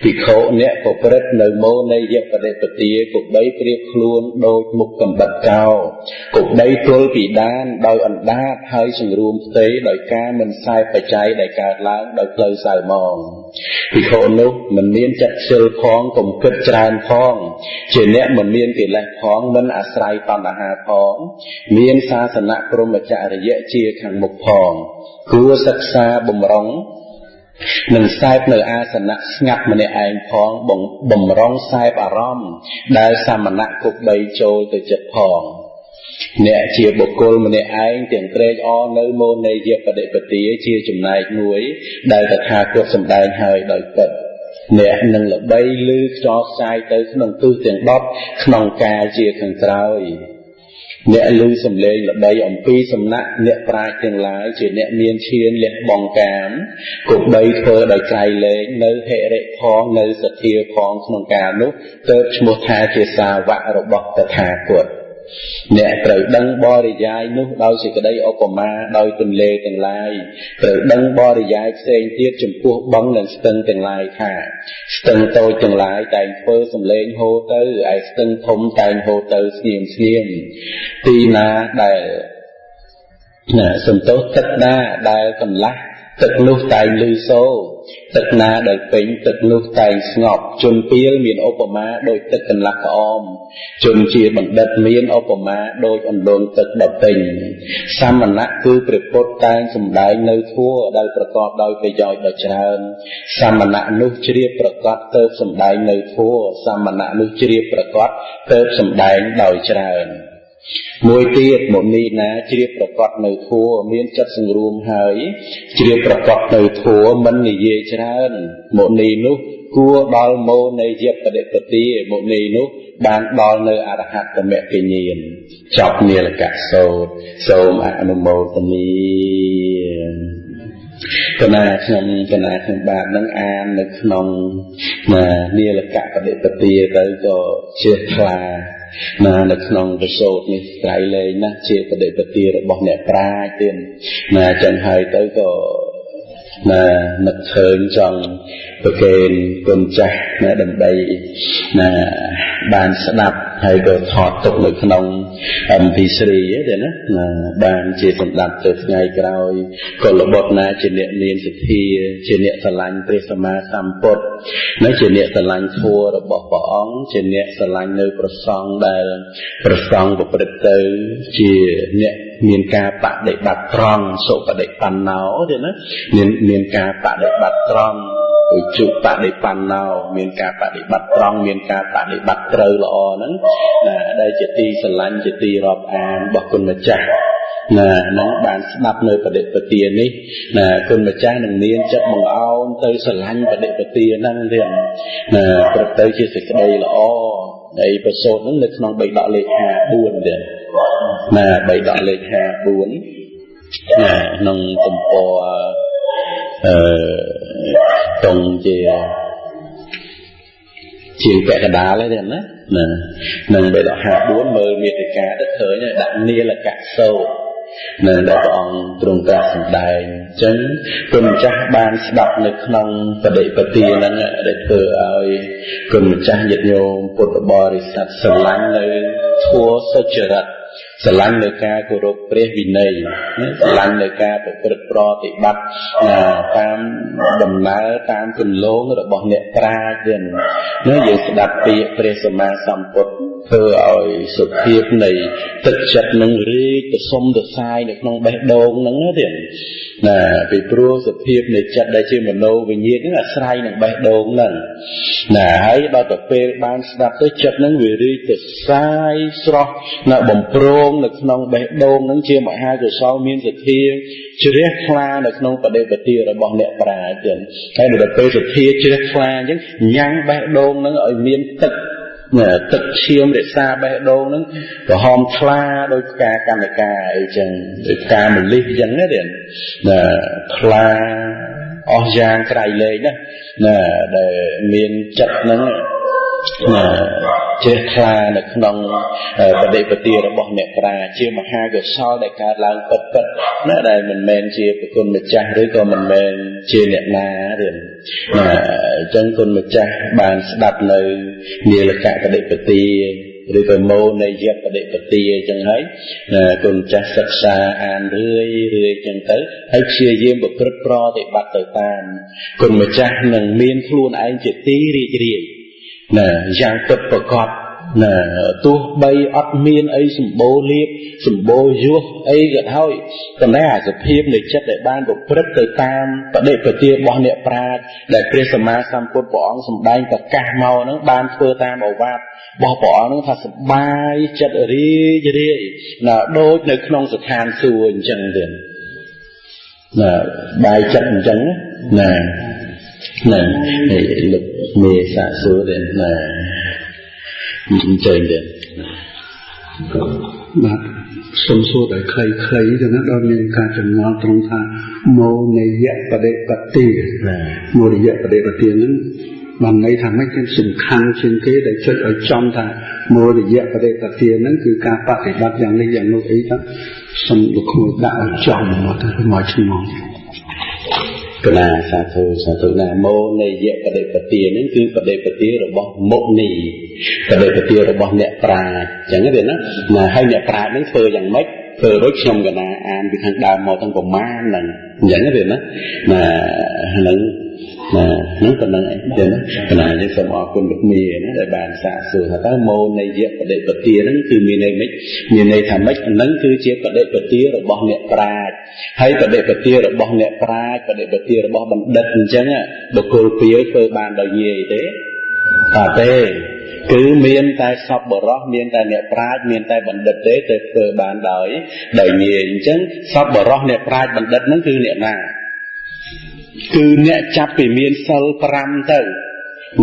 Speaker 1: ភិក្ខុអ្នកប្រព្រឹត្តនៅមោនេយបដិបទាគប្បីព្រៀបខ្លួនដូចមុខកំបិតកោគប្បីទល់ពីដានដោយអណ្ដាតហើយសង្រួមផ្ទៃដោយការមិនខ្សែបច្ច័យដែលកើតឡើងដោយផ្លូវសៅហ្មងភិក្ខុនោះមិនមានចិត្តខ្ជិលផងកុំគិតច្រើនផងជាអ្នកមិនមានកិលេសផងមិនអាស្រ័យតណ្ហាផងមានសាសនៈព្រហ្មចរិយជាខាងមុខផងគួរសិក្សាបំរុងនឹងខ្សែបនៅអាសនៈស្ងាត់ម្នាក់ឯងផងបំរុងខ្សែបអារម្មណ៍ដែលសាមណៈគប់បីចូលទៅចិត្តផងអ្នកជាបុគ្គលម្នាក់ឯងទាំងត្រេកអរនៅមោនេយបដិបទាជាចំណែកមួយដែលតថាគតសម្ដែងហើយដោយពិតអ្នកនឹងល្បីឮខ្យល់ខ្សាយទៅក្នុងទិសទាំង10ក្នុងកាលជាខាងក្រោយអ្នកឮសំឡេងល្បីអំពីសំណាក់អ្នកប្រាជ្ញទាំងឡាយជាអ្នកមានឈានលះបង់កាមគប្បីធ្វើដោយក្រៃលែងនៅហិរិផងនៅសទ្ធាផងក្នុងកាលនោះទើបឈ្មោះថាជាសាវករបស់តថាគតអ្នកត្រូវដឹងបរិយាយនោះដោយសេចក្តីឧបមាដោយទន្លេទាំងឡាយត្រូវដឹងបរិយាយផ្សេងទៀតចំពោះបឹងនិងស្ទឹងទាំងឡាយថាស្ទឹងតូចទាំងឡាយតែងធ្វើសំឡេងហូរទៅឯស្ទឹងធំតែងហូរទៅស្ងៀមស្ងៀមទីណាដែលសន្តោសទឹកណាដែលកន្លះទឹកនោះតែងលឺសូរទឹកណាដែលពេញទឹកនោះតែងស្ងប់ជនពាលមានឧបមាដូចទឹកកន្លះក្អមជនជាបណ្ឌិតមានឧបមាដូចអណ្ដូងទឹកដពេញសាមណៈគឺព្រះពុទ្ធតែងសម្ដែងនៅធម៌ដែលប្រកបដោយប្រយោជន៍ដ៏ច្រើនសាមណៈនោះជ្រាបប្រកបទៅសម្ដែងនៅធម៌សាមណៈនោះជ្រាបប្រកបទៅសម្ដែងដោយច្រើនមួយទៀតមុនីណាជ្រាបប្រកបនៅធម៌មានចិត្តសង្រួមហើយជ្រាបប្រកបនៅធម៌មិននិយាយច្រើនមុនីនោះគួរដល់មោនេយបដិបទាមុនីនោះបានដល់នៅអរហត្តមគ្គញ្ញាណចប់នាលកៈសូត្រសូមអនុមោទនាកណាខ្ញុំបាទនឹងអាននៅក្នុងនាលកៈបដិបទាទៅក៏ជាខ្លានៅក្នុងប្រសូតនេះក្រៃលែងណាស់ជាបដិបទារបស់អ្នកប្រាជ្ញទៀតចឹងហើយទៅក៏នឹកឃើញចង់ប្រកេនគុណចាស់ដើម្បីបានស្ដាប់ហើយក៏ថតទុកនៅក្នុង MP3 ទេណាបានជាសម្ដាប់ទៅថ្ងៃក្រោយក៏លបុតណាជាអ្នកមានសទ្ធាជាអ្នកស្រឡាញ់ព្រះសម្មាសម្ពុទ្ធនិងជាអ្នកស្រឡាញ់ធម៌របស់ព្រះអង្គជាអ្នកស្រឡាញ់នៅព្រះសង្ឃដែលព្រះសង្ឃប្រព្រឹត្តទៅជាអ្នកមានការបដិបត្តិត្រង់សុបដិបណ្ណោទេណាមានការបដិបត្តិត្រង់ឧជុបដិបណ្ណោមានការបដិបត្តិត្រង់មានការបដិបត្តិត្រូវល្អហ្នឹងដែលជាទីស្រឡាញ់ជាទីរាប់អានរបស់គុណម្ចាស់នឹងបានស្ដាប់នៅបដិបទានេះគុណម្ចាស់នឹងមានចិត្តបង្អោនទៅស្រឡាញ់បដិបទាហ្នឹងទៀតប្រទៅជាសេចក្តីល្អនៃប្រសូតហ្នឹងនៅក្នុងបៃដកលេខ54ទៀតបៃដកលេខ54ក្នុងទំព័រតង់ជាពាក់កណ្ដាលទេណានឹងបៃដក54មើលមេតិកាទៅឃើញដាក់នាលកៈសូត្រដែលព្រះអង្គទ្រង់ត្រាស់សម្ដែងអញ្ចឹងគុណម្ចាស់បានស្ដាប់នៅក្នុងបដិបទាហ្នឹងដែលធ្វើឲ្យគុណម្ចាស់ញាតិញោមពុទ្ធបរិស័ទស្រឡាញ់នៅធម៌សុចរិត ស្រឡាញ់នៅការគោរពព្រះវិន័យស្រឡាញ់នៅការប្រព្រឹត្តប្រតិបត្តិតាមដំណើរតាមគន្លងរបស់អ្នកប្រាជ្ញទៀតណាយើងស្ដាប់ពាក្យព្រះសម្មាសម្ពុទ្ធធ្វើឲ្យសុភាពនៃទឹកចិត្តនឹងរីកទៅសុំទៅសាយនៅក្នុងបេះដូងហ្នឹងណាទៀតណាពីព្រោះសុភាពនៃចិត្តដែលជាមโนវិញ្ញាណហ្នឹងអាស្រ័យនឹងបេះដូងហ្នឹងណាហើយដល់ទៅពេលបានស្ដាប់ទៅចិត្តហ្នឹងវារីកទៅសាយស្រស់នៅបំប្រងនៅក្នុងបេះដូងហ្នឹងជាមហាកុសលមានសទ្ធាជ្រះថ្លានៅក្នុងបដិបទារបស់អ្នកប្រាជ្ញទៀតហើយដល់ពេលសទ្ធាជ្រះថ្លាអញ្ចឹងញ៉ាំងបេះដូងហ្នឹងឲ្យមានទឹកឈាមរក្សាបេះដូងហ្នឹងក្រហមថ្លាដោយផ្កាកម្មការអីចឹងដោយផ្កាម្លិះចឹងណាទៀតណាថ្លាអស់យ៉ាងក្រៃលែងណាដែលមានចិត្តហ្នឹងជ្រះថ្លានៅក្នុងបដិបទារបស់អ្នកប្រាជ្ញជាមហាកុសលដែលកើតឡើងពិតៗណាដែលមិនមែនជាប្រគុណម្ចាស់ឬក៏មិនមែនជាអ្នកណាទេណាអញ្ចឹងគុណម្ចាស់បានស្ដាប់នៅនាលកបដិបទាឬក៏មោនៃយបដិបទាអញ្ចឹងហើយគុណម្ចាស់សិក្សាអានរឿយអញ្ចឹងទៅហើយព្យាយាមប្រព្រឹត្តប្រតិបត្តិទៅតាមគុណម្ចាស់នឹងមានខ្លួនឯងជាទីរីករាយណាយ៉ាងពិតប្រាកដណាទោះបីអត់មានអីសម្បូរលៀបសម្បូរយុះអីក៏ដោយប៉ុន្តែអាសភាពនៃចិត្តដែលបានប្រព្រឹត្តទៅតាមបដិបទារបស់អ្នកប្រាជ្ញដែលព្រះសម្មាសម្ពុទ្ធព្រះអង្គសម្ដែងប្រកាសមកហ្នឹងបានធ្វើតាមឱវាទរបស់ព្រះអង្គហ្នឹងថាសប្បាយចិត្តរីករាយណាដូចនៅក្នុងស្ថានសួគ៌អញ្ចឹងទៀតណាបាយចិត្តអញ្ចឹងណាហ្នឹងលោកមេសាសួរដែរណាអញ្ចឹងដែរបាទសំសួរតែខ្លីៗទៅណាដល់មានការចំណងត្រង់ថាមោនិយបដិបទាមោនិយបដិបទាហ្នឹងបានន័យថាមិនគឺសំខាន់ជាងគេដែលចុចឲ្យចំថាមោនិយបដិបទាហ្នឹងគឺការបប្រតិបត្តិយ៉ាងនេះយ៉ាងនោះអីទៅសំលោកគ្រូដាក់ឲ្យចំមកទៅមកឈ្មោះកណាសាធុណាមោនៃយៈបដិបទាហ្នឹងគឺបដិបទារបស់មុនីបដិបទារបស់អ្នកប្រាជ្ញអញ្ចឹងទេណាហើយអ្នកប្រាជ្ញហ្នឹងធ្វើយ៉ាងម៉េចធ្វើដូចខ្ញុំកណាអានពីខាងដើមមកទាំងប្រមាណហ្នឹងអញ្ចឹងទេណាហ្នឹងហ្នឹងប៉ុណ្ណឹងឯងទេណាកណាយើងសូមអរគុណលោកមីណាដែលបានសាកសួរថាតើមោនៃយៈបដិបទាហ្នឹងគឺមានន័យម៉េចមានន័យថាម៉េចហ្នឹងគឺជាបដិបទារបស់អ្នកប្រាជ្ញហើយបដិបទារបស់អ្នកប្រាជ្ញបដិបទារបស់បណ្ឌិតអញ្ចឹងបុគ្គលពីរធ្វើបានដោយងាយទេអត់ទេគឺមានតែសពបរោះមានតែអ្នកប្រាជ្ញមានតែបណ្ឌិតទេទៅធ្វើបានដោយងាយអញ្ចឹងសពបរោះអ្នកប្រាជ្ញបណ្ឌិតហ្នឹងគឺអ្នកណាគឺអ្នកចាប់ពីមានសិល5ទៅ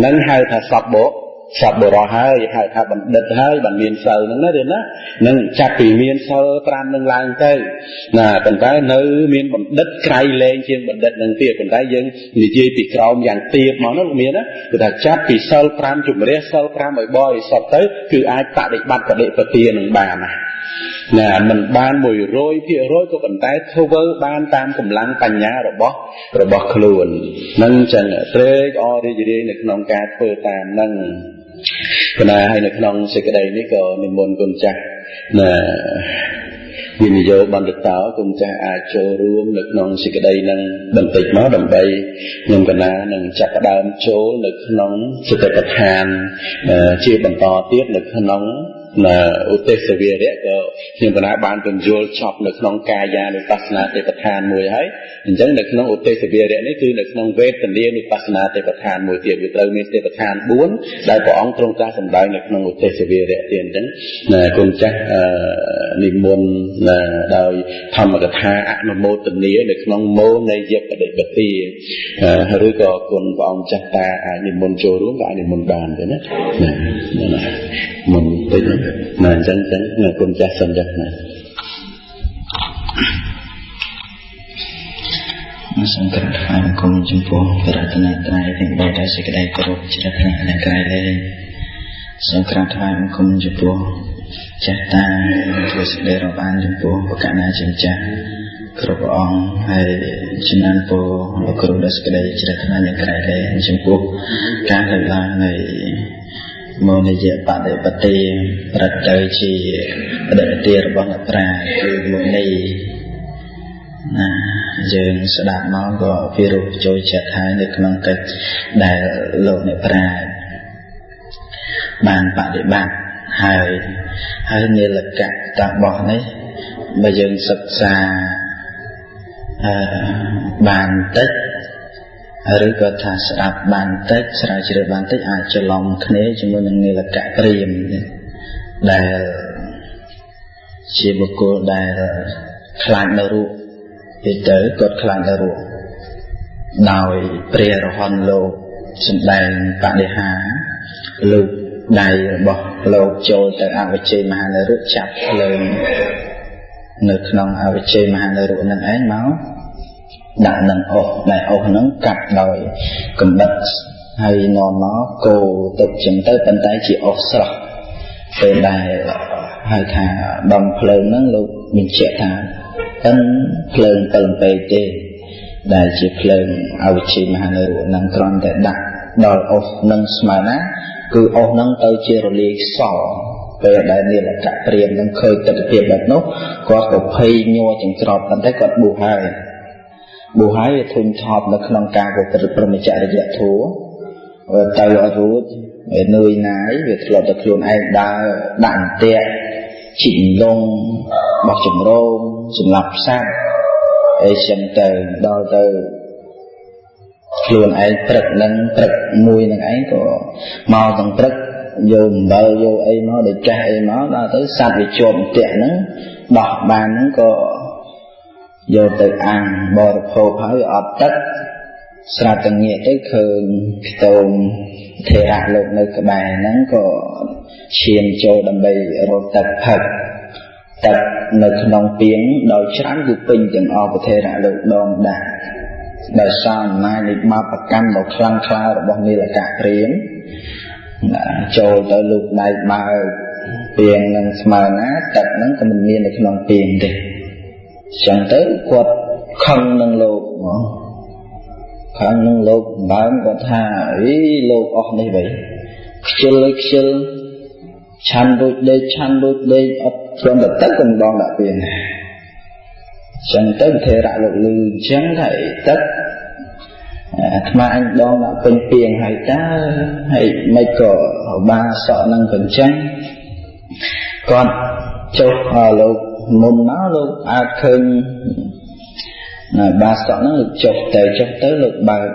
Speaker 1: នឹងហៅថាសពបរោះហើយហៅថាបណ្ឌិតហើយបានមានសិលហ្នឹងណាទេណានឹងចាប់ពីមានសិល5នឹងឡើងទៅណាប៉ុន្តែនៅមានបណ្ឌិតក្រៃលែងជាងបណ្ឌិតនឹងទៀតប៉ុន្តែយើងនិយាយពីក្រោមយ៉ាងទាបមកនោះមានណាគឺថាចាប់ពីសិល5ជំរះសិល5ឲ្យបរិសុទ្ធទៅគឺអាចបដិបត្តិបដិបទានឹងបានណាមិនបាន100%ក៏ប៉ុន្តែធ្វើបានតាមកម្លាំងបញ្ញារបស់ខ្លួននឹងចឹងត្រេកអររីករាយនៅក្នុងការធ្វើតាមនឹងប៉ុន្តែហើយនៅក្នុងសេចក្តីនេះក៏និមន្តគុណចាស់ណាវិនិយោគបណ្ឌិតតោគុណចាស់អាចចូលរួមនៅក្នុងសេចក្តីនឹងបន្តិចមកដើម្បីខ្ញុំកណានឹងចាប់ផ្ដើមចូលនៅក្នុងសតិប្បដ្ឋានជាបន្តទៀតនៅក្នុងឧទេសវិរៈក៏ខ្ញុំកណាបានពន្យល់ចប់នៅក្នុងកាយានុបស្សនាទេពដ្ឋានមួយហើយអញ្ចឹងនៅក្នុងឧទេសវិរៈនេះគឺនៅក្នុងវេទនានុបស្សនាទេពដ្ឋានមួយទៀតវាត្រូវមានទេពដ្ឋាន4ដែលព្រះអង្គទ្រង់ត្រាស់សម្ដែងនៅក្នុងឧទេសវិរៈទៀតអញ្ចឹងគុណចាស់និមន្តដោយធម្មកថាអនុមោទនានៅក្នុងមោនៃយបដិបទាឬក៏គុណព្រះអង្គចាស់តាអាចនិមន្តចូលរួមក៏អាចនិមន្តបានទេណាមុនតិចណាអញ្ចឹងគុណចាស់សិនចាស់ណាសូមក្រាបថ្វាយបង្គំចំពោះព្រះរតនត្រ័យទាំង3ដោយសេចក្តីគោរពជ្រះថ្លានិងក្រៃលែងសូមក្រាបថ្វាយបង្គំចំពោះចាស់តាធ្វើសេចក្តីរាប់អានចំពោះបកណាជាម្ចាស់គ្រប់ព្រះអង្គហើយចំណានពរលោកគ្រូដោយសេចក្តីជ្រះថ្លានិងក្រៃលែងចំពោះការលើកឡើងនៃ
Speaker 2: មោនិយបដិបទាប្រតិជាបដិបទារបស់អ្នកប្រាជ្ញគឺមុនីណាយើងស្ដាប់មកក៏ពីរូបចូលចិត្តហើយនៅក្នុងកិច្ចដែលលោកអ្នកប្រាជ្ញបានបដិបត្តិហើយនិលកៈតាបោះនេះបើយើងសិក្សាបានតិចឬក៏ថាស្ដាប់បានតិចស្រាវជ្រាវបានតិចអាចច្រឡំគ្នាជាមួយនឹងនិលកៈព្រាហ្មណ៍ដែលជាបុគ្គលដែលខ្លាចនៅរូបទៅគាត់ខ្លាចនៅរូបដោយព្រះរហន្តលោកសម្ដែងបដិហាលោកដៃរបស់លោកចូលទៅអវិជ្ជមហានរុចាប់ភ្លើងនៅក្នុងអវិជ្ជមហានរុនឹងឯងមកដាក់នឹងអុសដែលអុសហ្នឹងកាត់ដោយកំបិតហើយនាំមកគោទឹកចឹងទៅប៉ុន្តែជាអុសស្រស់ពេលដែលហៅថាដំភ្លើងហ្នឹងលោកបញ្ជាក់ថាភ្លើង7ពេកទេដែលជាភ្លើងអវិជ្ជមហានរុនឹងគ្រាន់តែដាក់ដល់អុសនឹងស្មើណាគឺអុសនឹងទៅជារលាយសពេលដែលនិលកៈព្រាហ្មណ៍នឹងឃើញទស្សនវិជ្ជាបែបនោះគាត់ក៏ភ័យញ័រចង្ក្រប់ប៉ុន្តែគាត់បួសហើយវាធុញថប់នៅក្នុងការប្រព្រឹត្តព្រហ្មចរិយធម៌ទៅអត់រួចវានឿយណាយវាធ្លាប់តែខ្លួនឯងដើរដាក់អន្ទាក់ជីកលងបោះចម្រោមសម្លាប់សត្វអីចឹងទៅដល់ទៅខ្លួនឯងព្រឹកនឹងព្រឹកមួយនឹងឯងក៏មកទាំងព្រឹកយកអំបិលយកអីមកដូចចាស់អីមកដល់ទៅសត្វវាជាប់អន្ទាក់ហ្នឹងដោះបានហ្នឹងក៏យកទៅអាំងបរិភោគហើយអត់ទឹកស្រាប់តែងាកទៅឃើញខ្ទមថេរៈលោកនៅក្បែរហ្នឹងក៏ឈានចូលដើម្បីរកទឹកផឹកទឹកនៅក្នុងពាងដោយច្រើនគឺពេញទាំងអស់ព្រះថេរៈលោកដងដាក់ដោយសារអំណាចនៃបាបកម្មដ៏ខ្លាំងក្លារបស់និលកៈព្រាហ្មណ៍ចូលទៅលូកដៃបើពាងនឹងស្មើណាទឹកហ្នឹងក៏មិនមាននៅក្នុងពាងទេចឹងទៅគាត់ខឹងនឹងលោកខឹងនឹងលោកបើគាត់ថាអីលោកអស់នេះវិញខ្ជិលឆាន់រួចដេកអត់ព្រមតែទឹកក៏មិនដងដាក់ពាងចឹងទៅថេរៈលោកលឺអញ្ចឹងថាទឹកអាត្មាអញដងដាក់ពេញពាងហើយតើហើយមិនក៏បាសក់នឹងក៏អញ្ចឹងគាត់ចុះលោកមុនមកលោកអាចឃើញបាសក់ហ្នឹងលោកចុះទៅលោកបើក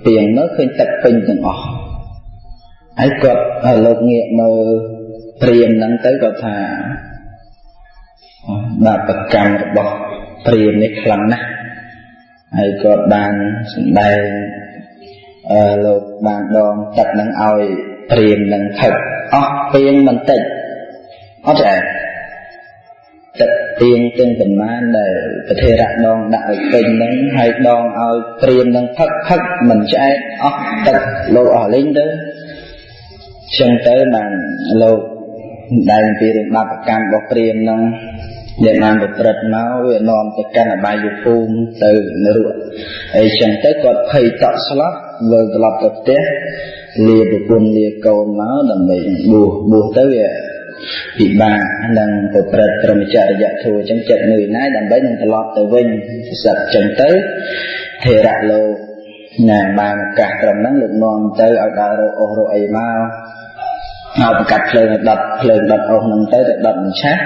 Speaker 2: ពាងនោះឃើញទឹកពេញទាំងអស់ហើយគាត់លោកងាកមើលព្រាហ្មណ៍ហ្នឹងទៅគាត់ថាបាបកម្មរបស់ព្រាហ្មណ៍នេះខ្លាំងណាស់ហើយគាត់បានសម្ដែងលោកបានដងទឹកនឹងឲ្យព្រាហ្មណ៍នឹងផឹកអស់ពាងមិនតិចអត់ទេទឹកពាងទាំងប៉ុន្មានដែលព្រះថេរៈដងដាក់ឲ្យពេញហ្នឹងហើយដងឲ្យព្រាហ្មណ៍នឹងផឹកមិនឆ្អែតអស់ទឹកលោកអស់លេងទៅចឹងទៅបានលោកដែលពីរឿងបាបកម្មរបស់ព្រាហ្មណ៍ហ្នឹងដែលបានប្រព្រឹត្តមកវានាំទៅកាន់អបាយភូមិទៅនរកអីចឹងទៅគាត់ភ័យតក់ស្លាប់លើត្រឡប់ទៅផ្ទះលាប្រពន្ធលាកូនមកដើម្បីបួសទៅវាពិបាកនឹងប្រព្រឹត្តព្រហ្មចរិយធម៌ចឹងចិត្តនឿយណាយដើម្បីនឹងត្រឡប់ទៅវិញសិតចឹងទៅថេរៈលោកណាបានឱកាសត្រឹមហ្នឹងលោកនាំទៅឲ្យដើររកអុសរកអីមកហើយបង្កាត់ភ្លើងឲ្យដុតអុសហ្នឹងទៅដុតមិនឆេះ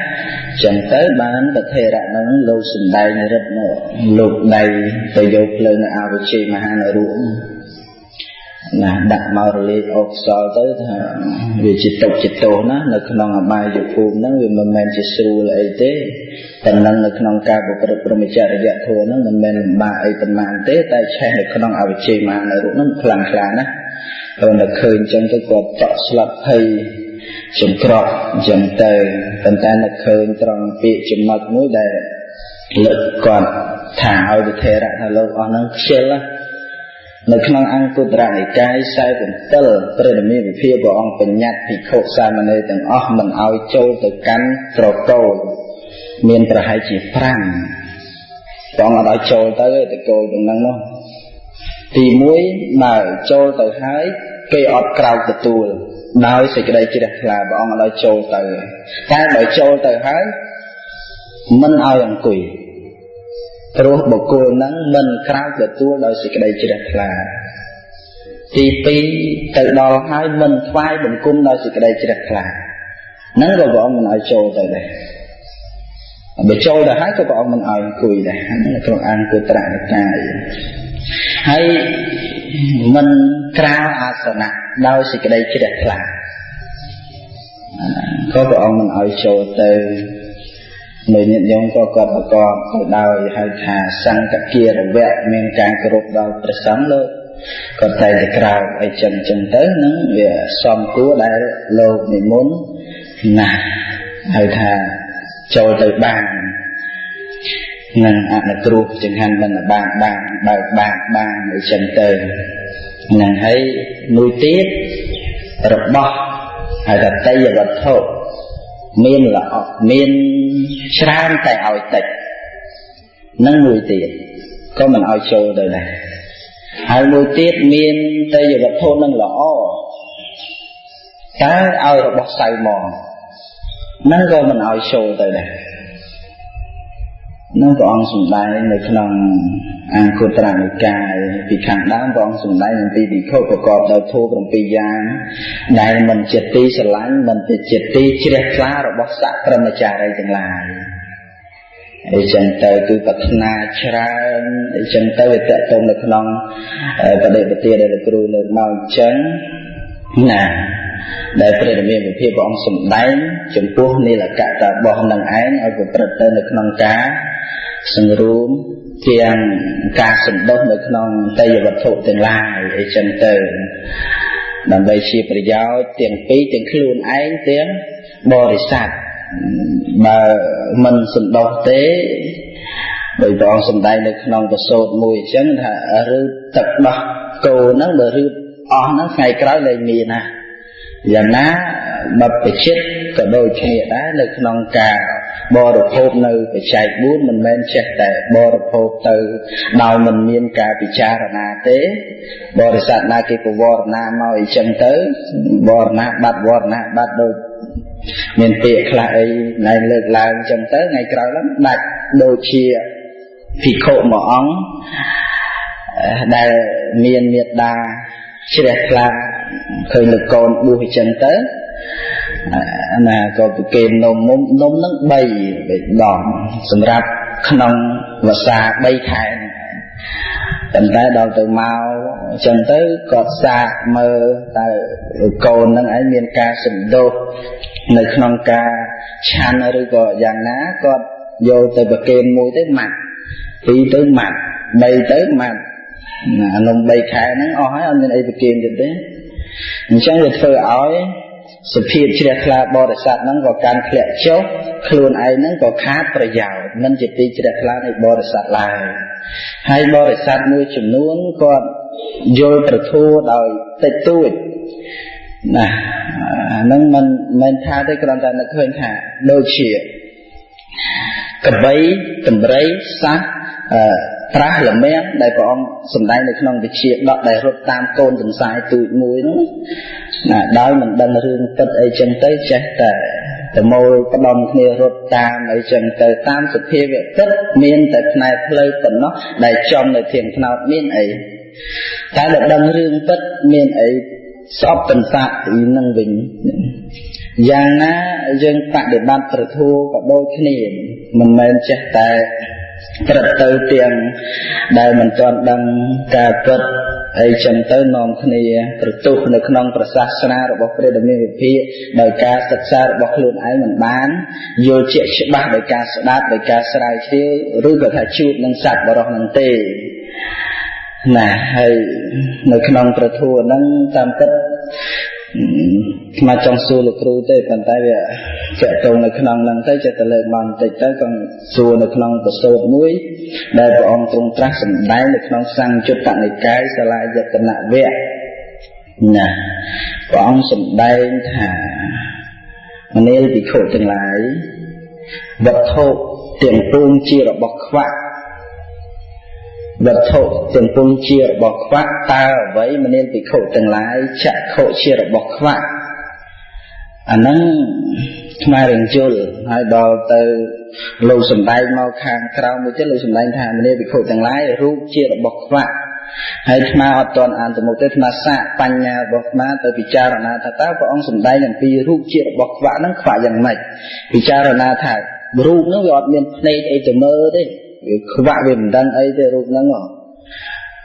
Speaker 2: ចឹងទៅបានប្រធេរៈហ្នឹងលោកសំដែងរិទ្ធលោកដៃទៅយកភ្លើងអវិជ្ជមហានរុណាដាក់មករលាយអុសសល់ទៅថាវាជាទុកជាទោសណានៅក្នុងអបាយភូមិហ្នឹងវាមិនមែនជាស្រួលអីទេតែនឹងនៅក្នុងការប្រព្រឹត្តព្រហ្មចរិយធម៌ហ្នឹងមិនមែនលំបាកអីប៉ុន្មានទេតែឆេះនៅក្នុងអវិជ្ជមហានរុហ្នឹងខ្លាំងក្លាណាព្រោះតែឃើញចឹងទៅគាត់តក់ស្លាប់ភ័យចង្ក្រក់ចឹងទៅប៉ុន្តែនៅឃើញត្រង់ពាក្យចំណុចមួយដែលលើកគាត់ថាឲ្យវិធេរៈថាលោកអស់ហ្នឹងខ្ជិលនៅក្នុងអង្គុត្តរនិកាយ47ព្រះរាមាវិភាព្រះអង្គបញ្ញត្តិភិក្ខុសាមណេរទាំងអស់មិនឲ្យចូលទៅកាន់ត្រកូលមានប្រហែលជា5ព្រះអង្គអត់ឲ្យចូលទៅទេត្រកូលទាំងហ្នឹងនោះទី1បើចូលទៅហើយគេអត់ក្រោកទទួល ដោយសេចក្តីជ្រះថ្លាព្រះអង្គឲ្យចូលទៅតែបើចូលទៅហើយមិនឲ្យអង្គុយព្រោះបុគ្គលហ្នឹងមិនក្រោកទទួលដោយសេចក្តីជ្រះថ្លាទី2ទៅដល់ហើយមិនថ្វាយបង្គំដោយសេចក្តីជ្រះថ្លាហ្នឹងក៏ព្រះអង្គមិនឲ្យចូលទៅដែរបើចូលទៅហើយក៏ព្រះអង្គមិនឲ្យអង្គុយដែរនៅក្នុងអង្គត្រនិកាយហើយមិនក្រាលអាសនៈដោយសេចក្តីជ្រះថ្លាក៏ព្រះអង្គមិនឲ្យចូលទៅនៅញាតិញោមក៏គាត់ប្រកបទៅដោយហៅថាសង្កគារវៈមានការគោរពដល់ព្រះសង្ឃលោកគាត់តែក្រោកអីចឹងទៅនឹងវាសំគួរដែលលោកនិមន្តណាស់ហៅថាចូលទៅបាននឹងអនុគ្រោះចង្ហាន់មិនបានបើកបានអីចឹងទៅនឹងហើយមួយទៀតរបស់ហៅថាតេយ្យវត្ថុមានល្អមានច្រើនតែឲ្យតិចនឹងមួយទៀតក៏មិនឲ្យចូលទៅដែរហើយមួយទៀតមានតេយ្យវត្ថុនឹងល្អតែឲ្យរបស់សៅមកនឹងក៏មិនឲ្យចូលទៅដែរនឹងព្រះអង្គសម្ដែងនៅក្នុងអង្គត្រនិកាយពីខាងដើមព្រះអង្គសម្ដែងអំពីវិខុប្រកបដោយធម៌7យ៉ាងដែលមិនជាទីស្រឡាញ់មិនជាទីជ្រះថ្លារបស់សក្តិមចារីទាំងឡាយអីចឹងទៅគឺប្រាថ្នាច្រើនអីចឹងទៅវាតកតងនៅក្នុងបដិបទាដែលលោកគ្រូលើកមកអញ្ចឹងណាដែលព្រះរាមាវិភាព្រះអង្គសម្ដែងចំពោះនីលកតរបស់នឹងឯងឲ្យប្រព្រឹត្តទៅនៅក្នុងការសង្រួមទាំងការសម្ដុះនៅក្នុងតេយ្យវត្ថុទាំងឡាយអីចឹងទៅដើម្បីជាប្រយោជន៍ទាំងពីរទាំងខ្លួនឯងទាំងបរិស័ទបើមិនសម្ដុះទេដោយព្រះអង្គសម្ដែងនៅក្នុងបសូតមួយអញ្ចឹងថាឬទឹកដោះគោហ្នឹងបើឬអស់ហ្នឹងថ្ងៃក្រោយលែងមានណាយ៉ាងណាបព្វជិតក៏ដូចគ្នាដែរនៅក្នុងការបរិភោគនៅបច្ច័យ4មិនមែនចេះតែបរិភោគទៅដោយមិនមានការពិចារណាទេបរិស័ទណាគេប្រវរណាមកអីចឹងទៅវរណាបាត់ដូចមានពាក្យខ្លះអីណែលើកឡើងចឹងទៅថ្ងៃក្រោយឡើងដាច់ដូចជាភិក្ខុមួយអង្គដែលមានមេត្តាជ្រះថ្លាឃើញលោកកូនបួសអញ្ចឹងទៅណាក៏ប្រគេននំនឹង3ដងសម្រាប់ក្នុងវស្សា3ខែប៉ុន្តែដល់ទៅមកអញ្ចឹងទៅគាត់សាកមើលតើកូននឹងឯងមានការសន្តោសនៅក្នុងការឆាន់ឬក៏យ៉ាងណាគាត់យកទៅប្រគេន1ទៅម៉ាត់2ទៅម៉ាត់3ទៅម៉ាត់អានំ3ខែហ្នឹងអស់ហើយអត់មានអីប្រគេនទៀតទេអញ្ចឹងវាធ្វើឲ្យសភាពជ្រះថ្លាបរិស័ទហ្នឹងក៏កាន់ធ្លាក់ចុះខ្លួនឯងហ្នឹងក៏ខាតប្រយោជន៍មិនជាទីជ្រះថ្លានៃបរិស័ទឡើយហើយបរិស័ទមួយចំនួនគាត់យល់ប្រធัวដោយតិចតួចណាអាហ្នឹងមិនមែនថាទេគ្រាន់តែនឹកឃើញថាដូចជាកបីតម្រៃសះត្រាស់ល្មាំងដែលព្រះអង្គសម្ដែងនៅក្នុងវិជាដកដែលរត់តាមកូនទន្សាយទូចមួយនោះណាដោយមិនដឹងរឿងពិតអីចឹងទៅចេះតែប្រមូលផ្ដុំគ្នារត់តាមអីចឹងទៅតាមសភាវៈពិតមានតែផ្នែកផ្លូវប៉ុណ្ណោះដែលចំនៅធាងថ្នោតមានអីតែដល់ដឹងរឿងពិតមានអីស្អប់តន្សាទីនឹងវិញយ៉ាងណាយើងបដិបត្តិប្រធัวក៏ដូចគ្នាមិនមែនចេះតែប្រត់ទៅទាំងដែលមិនទាន់ដឹងការពិតអីចឹងទៅនាំគ្នាប្រទុះនៅក្នុងប្រសាសនារបស់ព្រះដ៏មានវិភាកដោយការសិក្សារបស់ខ្លួនឯងមិនបានយល់ជាក់ច្បាស់ដោយការស្ដាប់ដោយការស្រាវជ្រាវឬក៏ថាជួបនឹងសត្វបរិសនឹងទេណាហើយនៅក្នុងប្រធัวហ្នឹងតាមពិតស្មាចង់សួរលោកគ្រូទេប៉ុន្តែវាចាក់តងនៅក្នុងហ្នឹងទៅចិត្តទៅលើកមកបន្តិចទៅក៏សួរនៅក្នុងប្រសូតមួយដែលព្រះអង្គទ្រង់ត្រាស់សម្ដែងនៅក្នុងសង្យុត្តនិកាយសាលាយតនវគ្គណាព្រះអង្គសម្ដែងថាមនាលភិក្ខុទាំងឡាយវត្ថុទាំងពួងជារបស់ខ្វាក់វត្ថុទាំងពុំជារបស់ខ្វាក់តើអ្វីមនាលភិក្ខុទាំងឡាយចក្ខុជារបស់ខ្វាក់ anh nắng mai rừng chul hai đò từ lù sầm tay mau khang khao mới chết lù sầm tay thà mình đi bị khổ chẳng lái rú chia là bọc vạ hay mà ở toàn an từ một tới mà xạ pan nhà bọc má từ bị cha là ta ta có ông sầm tay làm pi rú chia là bọc vạ nó phảiอย่างnày bị cha là thà rú nó gọt miền này ấy từ mơ đấy vạ về mình đang ấy từ rú nó ngỏ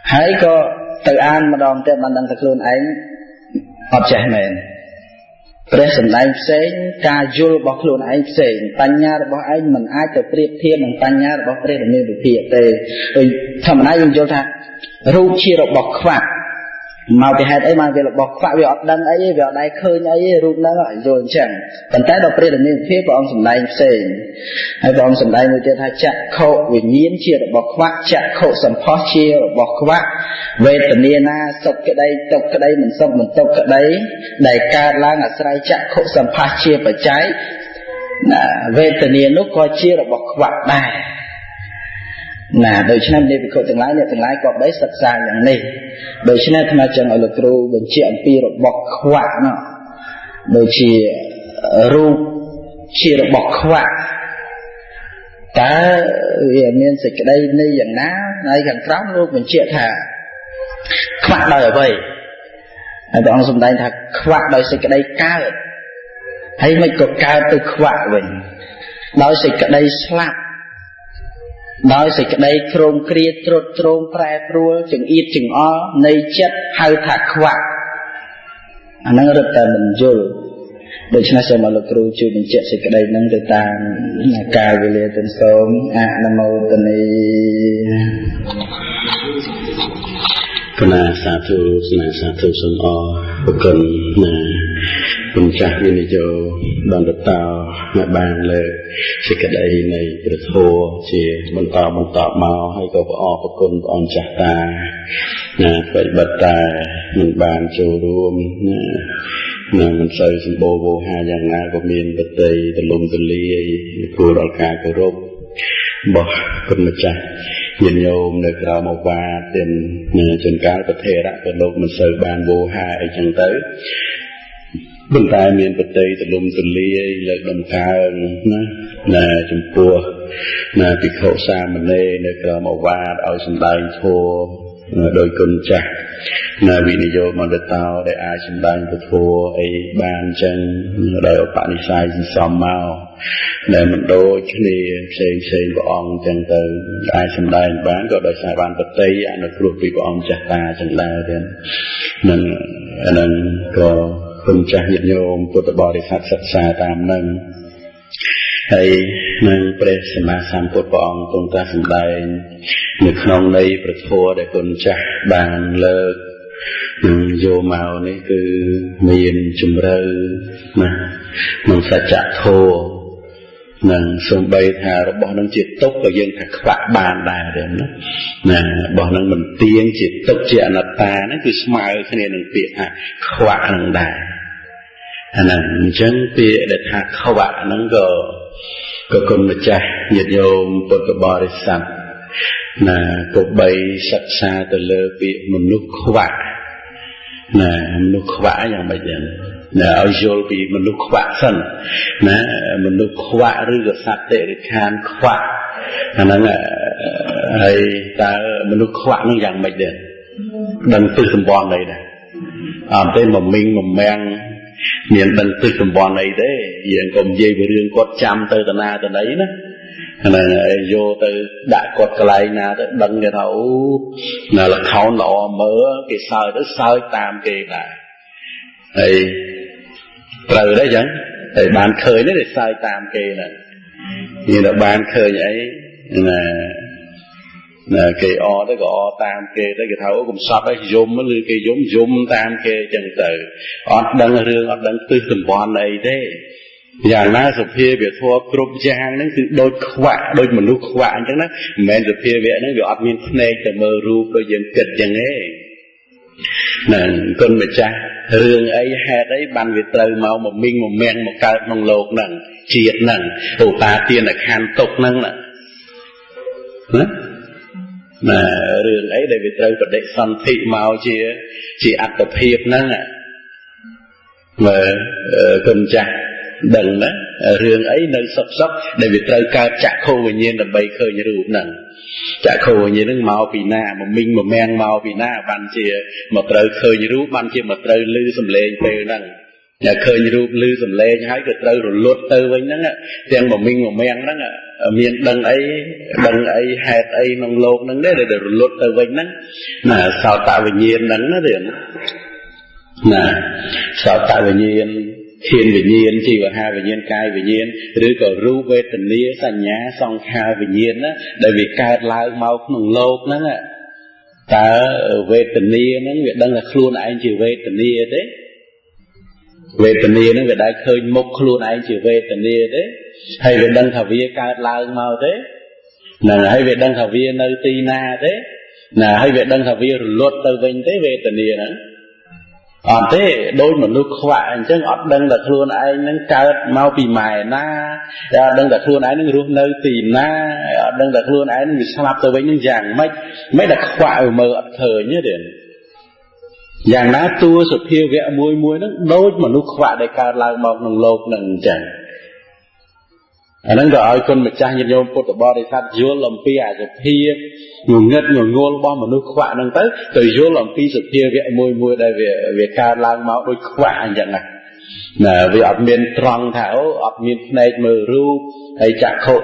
Speaker 2: hãy có từ an mà đòn tới bạn đang thực luôn ấy học trẻ mìnhព្រះសម្ដែងផ្សេងការយល់របស់ខ្លួនឯងផ្សេងបញ្ញារបស់ឯងមិនអាចទៅប្រៀបធៀបនឹងបញ្ញារបស់ព្រះដែលមានវិភាគទេដូចធម្មតាយើងយល់ថារូបជារបស់ខ្វាក់មកពីហេតុអីមកវារបស់ខ្វាក់វាអត់ដឹងអីវាអត់ដែរឃើញអីរូបហ្នឹងយល់អញ្ចឹងប៉ុន្តែដល់ព្រះដែលមានវិភាគព្រះអង្គសម្ដែងផ្សេងហើយព្រះអង្គសម្ដែងមួយទៀតថាចក្ខុវិញ្ញាណជារបស់ខ្វាក់ចក្ខុសម្ផស្សជារបស់ខ្វាក់វេទនាណាសុខក្តីទុក្ខក្តីមិនសុខមិនទុក្ខក្តីដែលកើតឡើងអាស្រ័យចក្ខុសម្ផស្សជាបច្ច័យវេទនានោះក៏ជារបស់ខ្វាក់ដែរណាដូច្នេះអ្នកវិខទាំងឡាយអ្នកទាំងឡាយក៏បីសិក្សាយ៉ាងនេះដូច្នេះអាត្មាចង់ឲ្យលោកគ្រូបញ្ជាក់អំពីរបស់ខ្វាក់នោះដូចជារូបជារបស់ខ្វាក់តើវាមានសេចក្តីនេះយ៉ាងណាហើយខាងក្រោមលោកបញ្ជាក់ថាខ្វាក់ដោយអ្វីហើយព្រះអង្គសម្ដែងថាខ្វាក់ដោយសេចក្តីកើតហើយមិនក៏កើតទៅខ្វាក់វិញដោយសេចក្តីស្លាប់ដោយសេចក្តីក្រោមគ្រាត្រុតត្រោមប្រែប្រួលចង្អៀតចង្អល់នៃចិត្តហៅថាខ្វាក់អាហ្នឹងរឹតតែមិនយល់ដូច្នេះសូមឲ្យលោកគ្រូជួយបញ្ជាក់សេចក្តីហ្នឹងទៅតាមកាលវេលាទាំងសូមអនុមោទនី
Speaker 1: គណៈសាធុស្នេហ៍សាធុសូមអរគុណណាគុណចាស់វិនិយោបានទៅតមកបានលើសេចក្តីនៃព្រះធម៌ជាបន្តមកហើយក៏អរគុណព្រះអង្គចាស់តាណាប្រិយមិត្តតែមិនបានចូលរួមណាមិនសូវសម្បូរវោហាយ៉ាងណាក៏មានបតីទលំទលាយគួរដល់ការគោរពរបស់គុណម្ចាស់ញាតិញោមនៅក្រៅមកវាទាំងជួនកាលប្រធេរៈក៏លោកមិនសូវបានវោហាអីចឹងទៅប៉ុន្តែមានបតីទលំទលាយលើកដំកើងណាចំពោះណាភិក្ខុសាមណេរនៅក្រៅមកវាឲ្យសម្ដែងធម៌ដោយគុណចាស់ណាវិនិយោគមន្តតោដែលអាចសម្ដែងពធអីបានចឹងដោយឧបនិស្ស័យស៊ីសំមកដែលមិនដូចគ្នាផ្សេងព្រះអង្គចឹងទៅអាចសម្ដែងបានក៏ដោយសារបានបតីអនុគ្រោះពីព្រះអង្គចាស់តាចឹងដែរទៀតនឹងអានឹងក៏គុណចាស់ញាតិញោមពុទ្ធបរិស័ទសិក្សាតាមនឹងហើយនឹងព្រះសម្មាសម្ពុទ្ធព្រះអង្គទ្រង់ត្រាស់សម្ដែងនៅក្នុងន័យព្រះធម៌ដែលគុណចាស់បានលើកយកមកនេះគឺមានជំរឿណាក្នុងសច្ចធម៌នឹងសំបីថារបស់នឹងជាទុក្ខក៏យើងថាខ្វាក់បានដែរណារបស់នឹងមិនទៀងជាទុក្ខជាអនត្តាហ្នឹងគឺស្មើគ្នានឹងពាក្យថាខ្វាក់នឹងដែរអាហ្នឹងអញ្ចឹងពាក្យដែលថាខ្វាក់ហ្នឹងក៏គុណម្ចាស់ញាតិញោមពុទ្ធបរិស័ទណាក៏បីសិក្សាទៅលើពាក្យមនុស្សខ្វាក់ណាមនុស្សខ្វាក់យ៉ាងម៉េចដែរណាឲ្យយល់ពីមនុស្សខ្វាក់សិនណាមនុស្សខ្វាក់ឬក៏សត្វតិរិខានខ្វាក់អាហ្នឹងហើយតើមនុស្សខ្វាក់ហ្នឹងយ៉ាងម៉េចដែរដឹងទិសសម្ព័ន្ធអីដែរអត់ទេមកមីងមកមាំងមានដឹងទិសសម្ព័ន្ធអីទេយើងកុំនិយាយពីរឿងគាត់ចាំទៅតាណាទៅណីណាហ្នឹងហើយយកទៅដាក់គាត់កន្លែងណាទៅដឹងគេថាអូនៅលខោនល្អមើលគេសើចទៅសើចតាមគេដែរហើយត្រូវទេចឹងហើយបានឃើញទេសើចតាមគេហ្នឹងនិយាយថាបានឃើញអីណាគេអទៅក៏អតាមគេទៅគេថាអូកុំសត់ឲ្យយំឬគេយំតាមគេចឹងទៅអត់ដឹងរឿងអត់ដឹងទិសសម្ព័ន្ធអីទេយ៉ាងណាសភាវៈធម៌គ្រប់យ៉ាងហ្នឹងគឺដូចខ្វាក់ដូចមនុស្សខ្វាក់អញ្ចឹងណាមិនមែនសភាវៈហ្នឹងវាអត់មានភ្នែកតែមើលរូបដូចយើងគិតចឹងទេហ្នឹងគុណម្ចាស់រឿងអីហេតុអីបានវាត្រូវមកមីងមកមាំងមកកើតក្នុងលោកហ្នឹងជាតិហ្នឹងឧតាទានខណ្ឌទុកហ្នឹងណារឿងអីដែលវាត្រូវបដិសន្ធិមកជាអត្តភាពហ្នឹង mà con cha đừng đó riêng ấy nơi sập sấp để việc trời cao chả khô về nhiên là bay khơi như rùa nằng chả khô như nước màu vì na mà minh mà men màu vì na ban chia mà trời khơi như rùa ban chia mà trời lư sầm lên về nằng nhà khơi như rùa lư sầm lên hái được trời rồi lót từ với nằng tiếng mà minh mà men nằng miền đằng ấy hạt ấy nông lột nằng đấy để rồi lót từ với nằng là sao tạo về nhiên nằng nó điểm nè sao tạo về nhiên thiên về nhiên chi và hai về nhiên cai về nhiên rồi có ru về tình nghĩa sanh nhá song hai về nhiên á để vì cai lao mau nông lột nằng ta về tình nghĩa nó việc đang là luôn anh chỉ về tình nghĩa đấy về tình nghĩa nó về đại khơi mục luôn anh chỉ về tình nghĩa đấy hay về đang thảo vía cai lao mau thế là hay về đang thảo vía nơi tì na thế là hay về đang thảo vía luật từ vinh thế về tình nghĩa nữa thế đôi mà lúc khoa chứ ọt đăng là luôn anh nâng cao mau bị mài na đăng là luôn anh nâng ruột nơi tìm na đăng là luôn anh nâng sắp tới với những dạng mấy đặc khoa ở mờ ọt thờ nhớ đến dạng ná tua sụp thiêu vẽ mùi nó đôi mà lúc khoa để cao lao mọc nâng lột nâng chẳng nâng gọi con mà cha nhìn nhôm bột bò để sát dúa lòng pi sụp thiêu ngủ ngất ngủ ngô bom mà nuôi khỏe nâng tới từ vô lòng pi sụp thiêu vẽ mùi đây về ca lang máu đôi khỏe anh chẳng này là vì ọt miền tròn thảo ọt miền này mờ ru hay chả khổ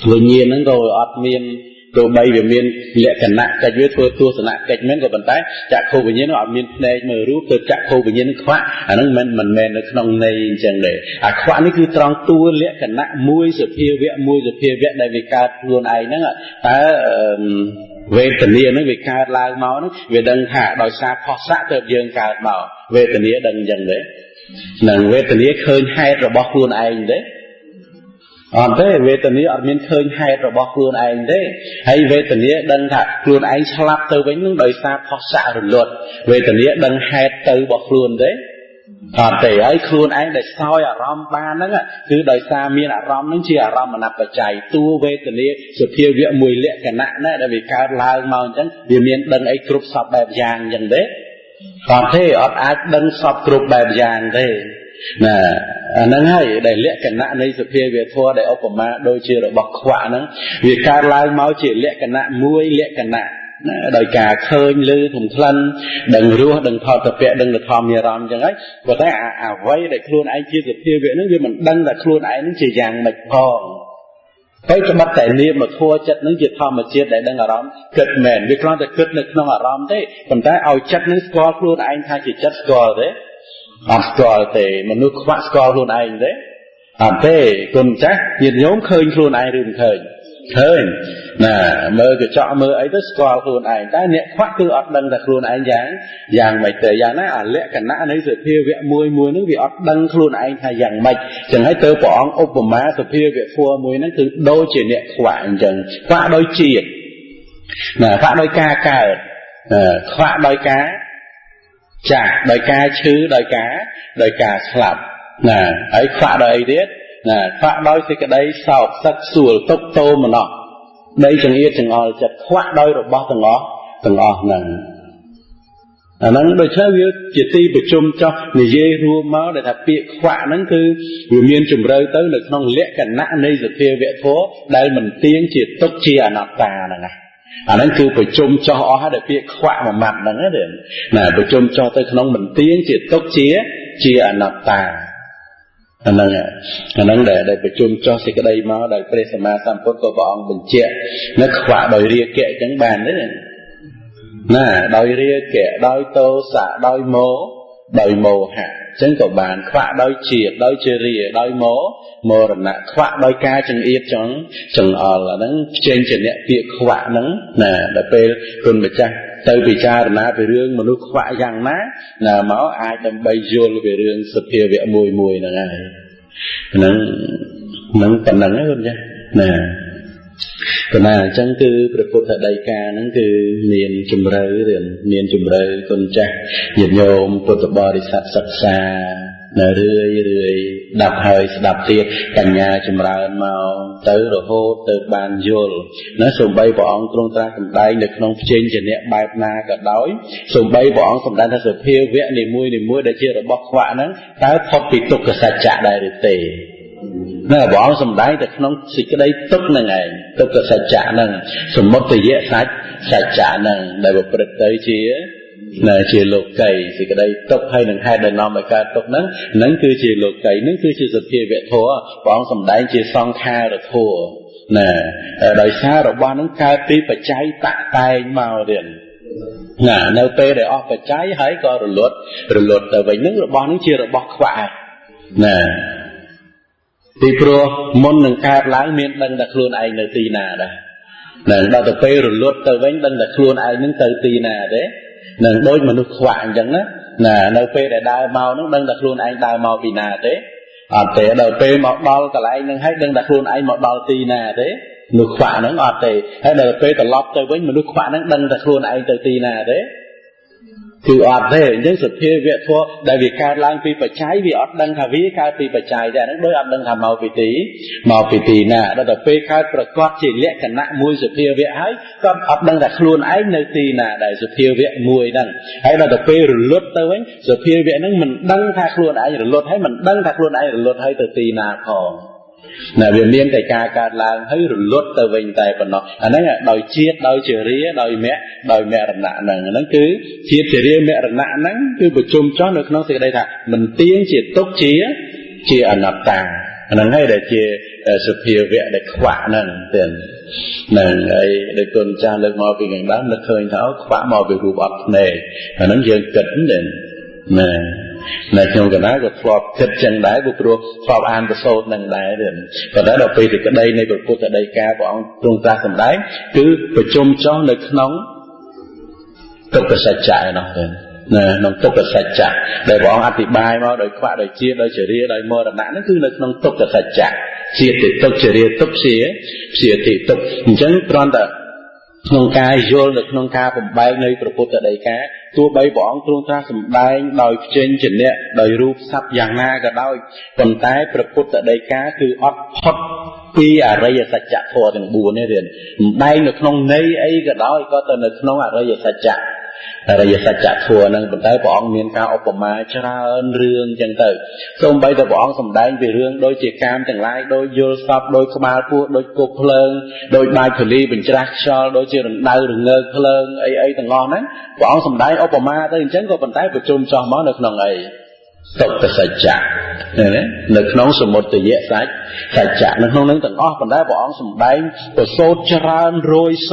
Speaker 1: vừa nhiên nó rồi ọt miền rồi bay về miền lệ cẩn nặng cái dưới thua sờ nặng cái miếng của bàn tay chả khổ vừa nhiên nó ọt miền này mờ ru từ chả khổ vừa nhiên nó khỏe nó mình nó không này chẳng để khỏe nó cứ tròn tua lệ cẩn nặng mùi sụp thiêu vẽ đây vì ca luôn ai nó ta về tình yêu nó về ca lao máu nó về đằng hạ đòi xa phó xã tự dương ca bảo về tình yêu đằng dần đấy là về tình yêu khơi hai rồi bóc luôn anh đấy thế về tình yêu ở miền khơi hai rồi bóc luôn anh đấy hay về tình yêu đằng hạ luôn anh slap từ với những đòi xa phó xã rồi luật về tình yêu đằng hai từ bóc luôn đấy để ấy khuôn anh để soi ở rom ba nó cứ đời xa miền ở rom nó chỉ ở rom mà nạp và chạy tu về từ đây sự phiêu vía mùi lệ cả nặng đấy để vì cao lao màu chẳng vì miền đằng ấy group sập bẹp giang dần đấy còn thế ở ai đằng sập group bẹp giang thế nè nó hay để lệ cả nặng này sự phiêu vía thua để Obama đôi chia rồi bọc khỏa nó vì cao lao màu chỉ lệ cả nặng mùi lệ cả nặng đời cả khơi lư thùng thân đừng rua đừng thọ tập vẽ đừng được thòm nhà ròm chẳng ấy và thấy vay để luôn anh chia được tiêu vẽ nó như mình đăng là luôn anh nó chỉ dàng mạch hòn với cái bắt tài niệm mà thua chất nó chỉ thòm mà chia để đừng ở ròm cực mền vì con ta cực nó ở ròm thế còn ta ao chất nó score luôn anh thay chỉ chất score đấy score thì mình nuôi khoác score luôn anh đấy thế còn chắc nhiệt nhóm khơi luôn anh rừng khơi nè mơ cái chọ mơ ấy tới score luôn anh ta niệm khoác cứ ọt đăng là luôn anh dáng mạch tới dáng nó lẽ cả nã đấy rồi thiêu vẽ mùi nó vì ọt đăng luôn anh hay dáng mạch chẳng hay tớ bỏ ông Obama rồi thiêu vẽ phua mùi nó từ đôi chỉ niệm khoạng chẳng khoa đôi chiệt nè khoa đôi ca khoa đôi cá chả đôi cá chứ đôi cá slap nè ấy khoa đôi biết nè khoa đôi thì cái đấy sọc sắc sủa tốc tô mà nó đây chẳng yên chẳng ngồi chặt khoa đôi rồi bao thằng ngó nè nó đôi chơi với chỉ ti bị chung cho người dê rùa máu để thà bịa khoa nó cứ vừa miên chùm rơi tới được non lẽ cả nã đây rồi kia vẽ phố đây mình tiếng chỉ tốc chia nạp tà nè nó cứ phải chung cho họ để bịa khoa mà mặt nó đến nè phải chung cho tới non mình tiếng chỉ tốc chia nạp tà nó để phải chung cho cái đây máu đại presama sampot của ông bình chia nó khỏa đòi ria kệ chẳng bàn đấy nè đòi ria kệ đòi tô xả đòi mồ hạ chẳng có bàn khỏa đòi chiệt đòi chia ria đòi mồ rồi nè khỏa đòi ca chẳng yết chẳng là nó trên trên nhẹ tiệc khỏa nó nè để pe con bạch cha từ bị cha rồi nè về rương mà nó khỏa giang ná là máu ai đâm bay vô về rương sập kia về mùi là ngay nó còn nắng hơn nha nè còn là chẳng cứ Phật ở đây ca nó cứ miền chùm rơi con cha nhiệt nhôm Phật bò đi sạch xa รื่อยดับเฮยดับเตียปัญญาจำราญมาเตอร์โหเตอร์บานโยลนะสมใบบ่องตรงตราสมได้ในขนมเชนจะเนี่ยใบนากระด้อยสมใบบ่องสมได้ถ้าสุเพียวเวะในมวยได้เชื่อระบบขวานั้นแต่พอปิดตกกษัตริย์ได้หรือเตนั่นบ่องสมได้แต่ขนมสิก็ได้ตกนั่งไงตกกษัตริย์นั่งสมมติเยอะสัจจะนั่งได้แบบประเตยเชี่ยน่ะเชี่ยโลกไก่สิก็ได้ตกให้หนึ่งให้ได้นอมในการตกนั้นคือเชี่ยโลกไก่นั่นคือเชี่ยสุเพียวเวะทัวบ่องสมได้เชี่ยซองคาหรือทัวน่ะโดยซาระบานั้นการปีปัจจัยตะไตมาเรียนน่ะในเปได้ออกปัจจัยให้ก็ระลดแต่ไว้นึกระบานั้นเชี่ยระบาขวาน่ะตีโปรมนหนึ่งการล้างเมียนดังตะครูนไอในตีนาได้นั่นเราแต่เประลดแต่ไว้ดังตะครูนไอนึงเตตีนาเด้นั่นโดยมนุษย์ขวางจังนะน่ะในเปได้เมานึงดังตะครูนไอได้เมาปีนาเด้แต่เราเปหมดดอลกับไอ้นึงให้ดังตะครูนไอหมดดอลตีนาเด้นุขวานั้นแต่ให้เราเปตลอดแต่ไว้มนุษย์ขวานั้นดังตะครูนไอตีนาเด้คืออดเด้ยังสุดเพียเวททัวได้วิการล้างปีปัจจัยวิอดดังทวีการปีปัจจัยแต่นั้นโดยอดดังทำเมาปิตีน่ะเราแต่เปการประกอบจิตเละกันนะมวยสุดเพียเวทให้ก็อดดังแต่ครูนไอในตีน่ะได้สุดเพียเวทมวยดังให้เราแต่เปรลดตัวไว้สุดเพียเวทนั้นมันดังทาครูนไอหรือลดให้มันดังทาครูนไอหรือลดให้ตีน่ะพอน่ะเวียนเลี้ยงแต่การล้างให้หรือลดตัวเองแต่ปนเนาะอันนั้นอ่ะโดยเชียดโดยเฉลี่ยโดยแม่ระนาหนึ่งนั่นคือเชียดเฉลี่ยแม่ระนานั้นคือประชุมจ้อในขนมสิ่งใดค่ะมันเตี้ยเฉียดตกเชียอนัตตาอันนั้นให้ได้เชียสุเพียเวะได้ขวานั่นเตือนนั่นไอ้ได้ตนจานเลิกมาเป็นอย่างนั้นเลิกเคยเท้าขวามาเป็นรูปอับเนยอันนั้นยังเกิดเด่นนั่นในช่วงกันนั้นก็ฟลอปเกิดจังได้บุปผาฟลอปอ่านประโสดนั่งได้เด่นแต่ได้เราไปถึงก็ได้ในบทพุทธได้แก่ของตรงตาสำได้คือประชุมจ้องในขนมตกกระสัจจะเนาะเด่นน้องตกกระสัจจะได้บอกอธิบายมาโดยขวาโดยเชี่ยโดยเฉลี่ยโดยมรณะนั่นคือในน้องตกกระสัจจะเชี่ยติดตกเฉลี่ยตกเสียติดตกจังตอนแต่น้องกายโยนหรือน้องกายผมใบในประพุทธได้แก่ตัวใบบ้องตรงตาสำได้โดยเจนจิตเนี่ยโดยรูปทรัพย์อย่างน่าก็ได้ผลท้ายประพุทธได้แก่คืออดพดปีอะไรสัจจะพอถึงบูนเนี่ยเรียนได้ในขนมในไอ้ก็ได้ก็แต่ในขนมอะไรสัจจะอะไรสัจจะทัวนั่งบนใต้บ้องมีการอุปมาชราเรื่องจังเตอส่งใบแต่บ้องสำได้ไปเรื่องโดยเจกามจังไรโดยโยซับโดยขมาพูดโดยกบเพลิงโดยใบผลีเป็นจรักชอโดยเจริญดาวหรือเงยเพลิงไอ้ต่างงอนนั้นบ้องสำได้อุปมาได้จังก็บนใต้ประชุมจอมอในขนมไอ้ตกแต่สัจจะเนี่ยในขนมสมุทรเยอะสัจจะในขนมนั้นต่างอ้อบนใต้บ้องสำได้ประโซชราโรยโซ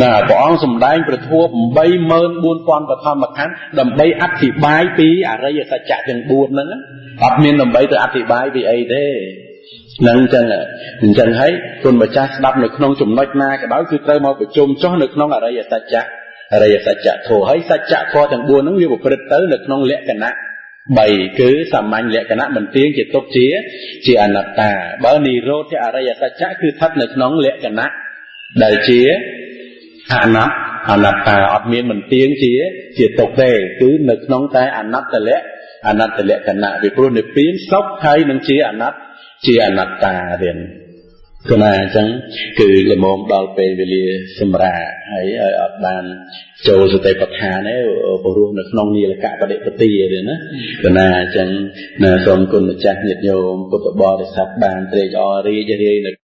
Speaker 1: น่ะพระองค์สมได้ประท้วงใบเมินบุญปอนประทอมขันดำใบอธิบายปีอะไรสัจจะจังบุญนั้นอับเมียนดำใบตัวอธิบายปีไอ้เด้นั่งจังให้คนมาจัดดับในขนมจุ่มน้อยนาก็ได้คือเติมมาประชุมจ้อในขนมอะไรสัจจะโถให้สัจจะพอจังบุญนั้นวิบุปริตเตอร์ในขนมเละกันนะใบคือสามัญเละกันนะมันเตี้ยจิตตกเจียอนัตตาบานีโรที่อะไรสัจจะคือทัดในขนมเละกันนะได้เจียอนัตตาอดเมียนเหมือนเตียงเจียตกได้คือหนึกน้องแต่อนัตตะเละกันนะวิปรุณในปีนซอกไทยนังเจียอนัตตาเรียนก็น่าจังคือละมงดอลเปเวลีสมราให้อดบานโจสเตปทาเนี่ยบรูนึกน้องนี่ละกะประเดปตีเลยนะก็น่าจังน่าสมกุลจักรเนียดโยมปุตตบริษัทบานเตรจอรีจะเรียน